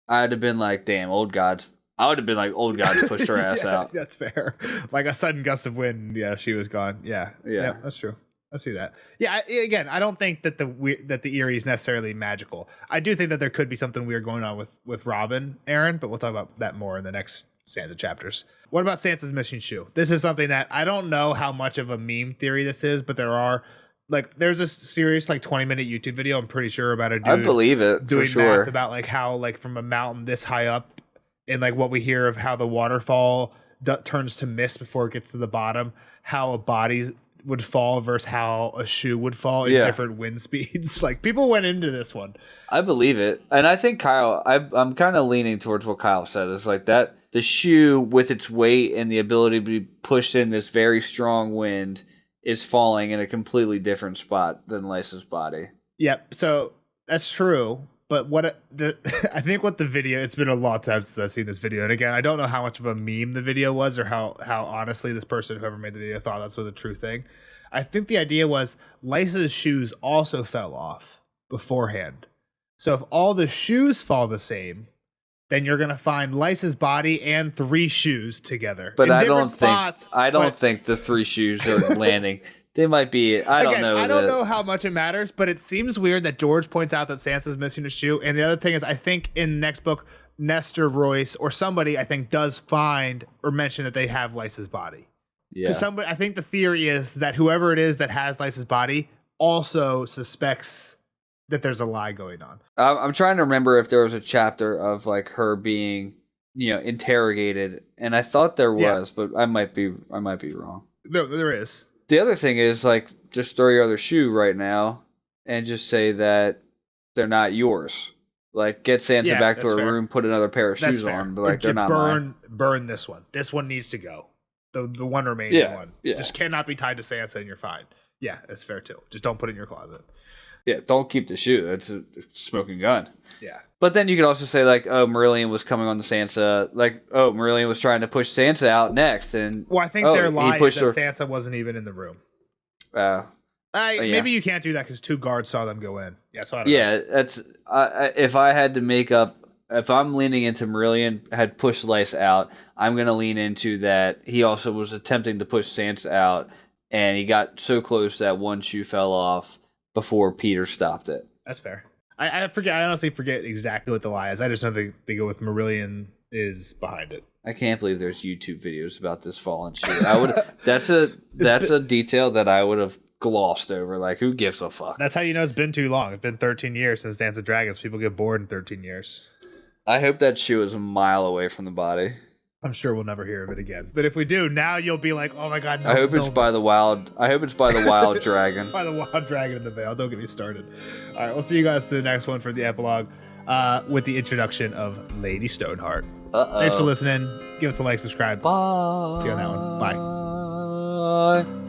I'd have been like, damn, old gods. I would have been like, old gods pushed her ass out. That's fair. Like a sudden gust of wind, she was gone. Yeah, that's true. I see that. Yeah, again, I don't think that the Eyrie is necessarily magical. I do think that there could be something weird going on with Robin, Aaron, but we'll talk about that more in the next Sansa chapters. What about Sansa's missing shoe? This is something that I don't know how much of a meme theory this is, but there's a serious 20-minute YouTube video, I'm pretty sure, about a dude. I believe it doing for sure. math about how from a mountain this high up, and what we hear of how the waterfall turns to mist before it gets to the bottom, how a body would fall versus how a shoe would fall in different wind speeds. People went into this one. I believe it. And I think Kyle, I'm kind of leaning towards what Kyle said. It's like that the shoe with its weight and the ability to be pushed in this very strong wind is falling in a completely different spot than Lysa's body. Yep. So that's true. But I think what the video, it's been a long time since I've seen this video. And again, I don't know how much of a meme the video was or how honestly this person, whoever made the video, thought this was a true thing. I think the idea was Lysa's shoes also fell off beforehand. So if all the shoes fall the same, then you're going to find Lysa's body and 3 shoes together. But I don't think the 3 shoes are landing. They might be. I don't know how much it matters, but it seems weird that George points out that Sansa's missing a shoe. And the other thing is, I think in the next book, Nestor Royce or somebody, I think, does find or mention that they have Lysa's body. Yeah. I think the theory is that whoever it is that has Lysa's body also suspects that there's a lie going on. I'm trying to remember if there was a chapter of her being, interrogated, and I thought there was, but I might be wrong. No, there is. The other thing is, just throw your other shoe right now and just say that they're not yours. Get Sansa back to her room, put another pair of shoes on, but they're not mine. Burn this one. This one needs to go. The one remaining one. Yeah. Just cannot be tied to Sansa and you're fine. Yeah, that's fair too. Just don't put it in your closet. Yeah, don't keep the shoe. That's a smoking gun. Yeah. But then you could also say, Merillion was coming on to Sansa. Merillion was trying to push Sansa out next. And I think their lie is that Sansa wasn't even in the room. Maybe you can't do that because 2 guards saw them go in. Yeah, so I don't know. That's... if I had to make up... If I'm leaning into Merillion had pushed Lysa out, I'm going to lean into that he also was attempting to push Sansa out, and he got so close that 1 shoe fell off before Peter stopped it. That's fair. I honestly forget exactly what the lie is. I just know they go with Merillion is behind it. I can't believe there's YouTube videos about this fallen shoe. That's a detail that I would have glossed over. Who gives a fuck? That's how you know it's been too long. It's been 13 years since Dance of Dragons. People get bored in 13 years. I hope that shoe is a mile away from the body. I'm sure we'll never hear of it again. But if we do, now you'll be like, "Oh my god!" I hope it's by the wild dragon. By the wild dragon in the Vale. Don't get me started. All right, we'll see you guys to the next one for the epilogue, with the introduction of Lady Stoneheart. Thanks for listening. Give us a like, subscribe. Bye. See you on that one. Bye.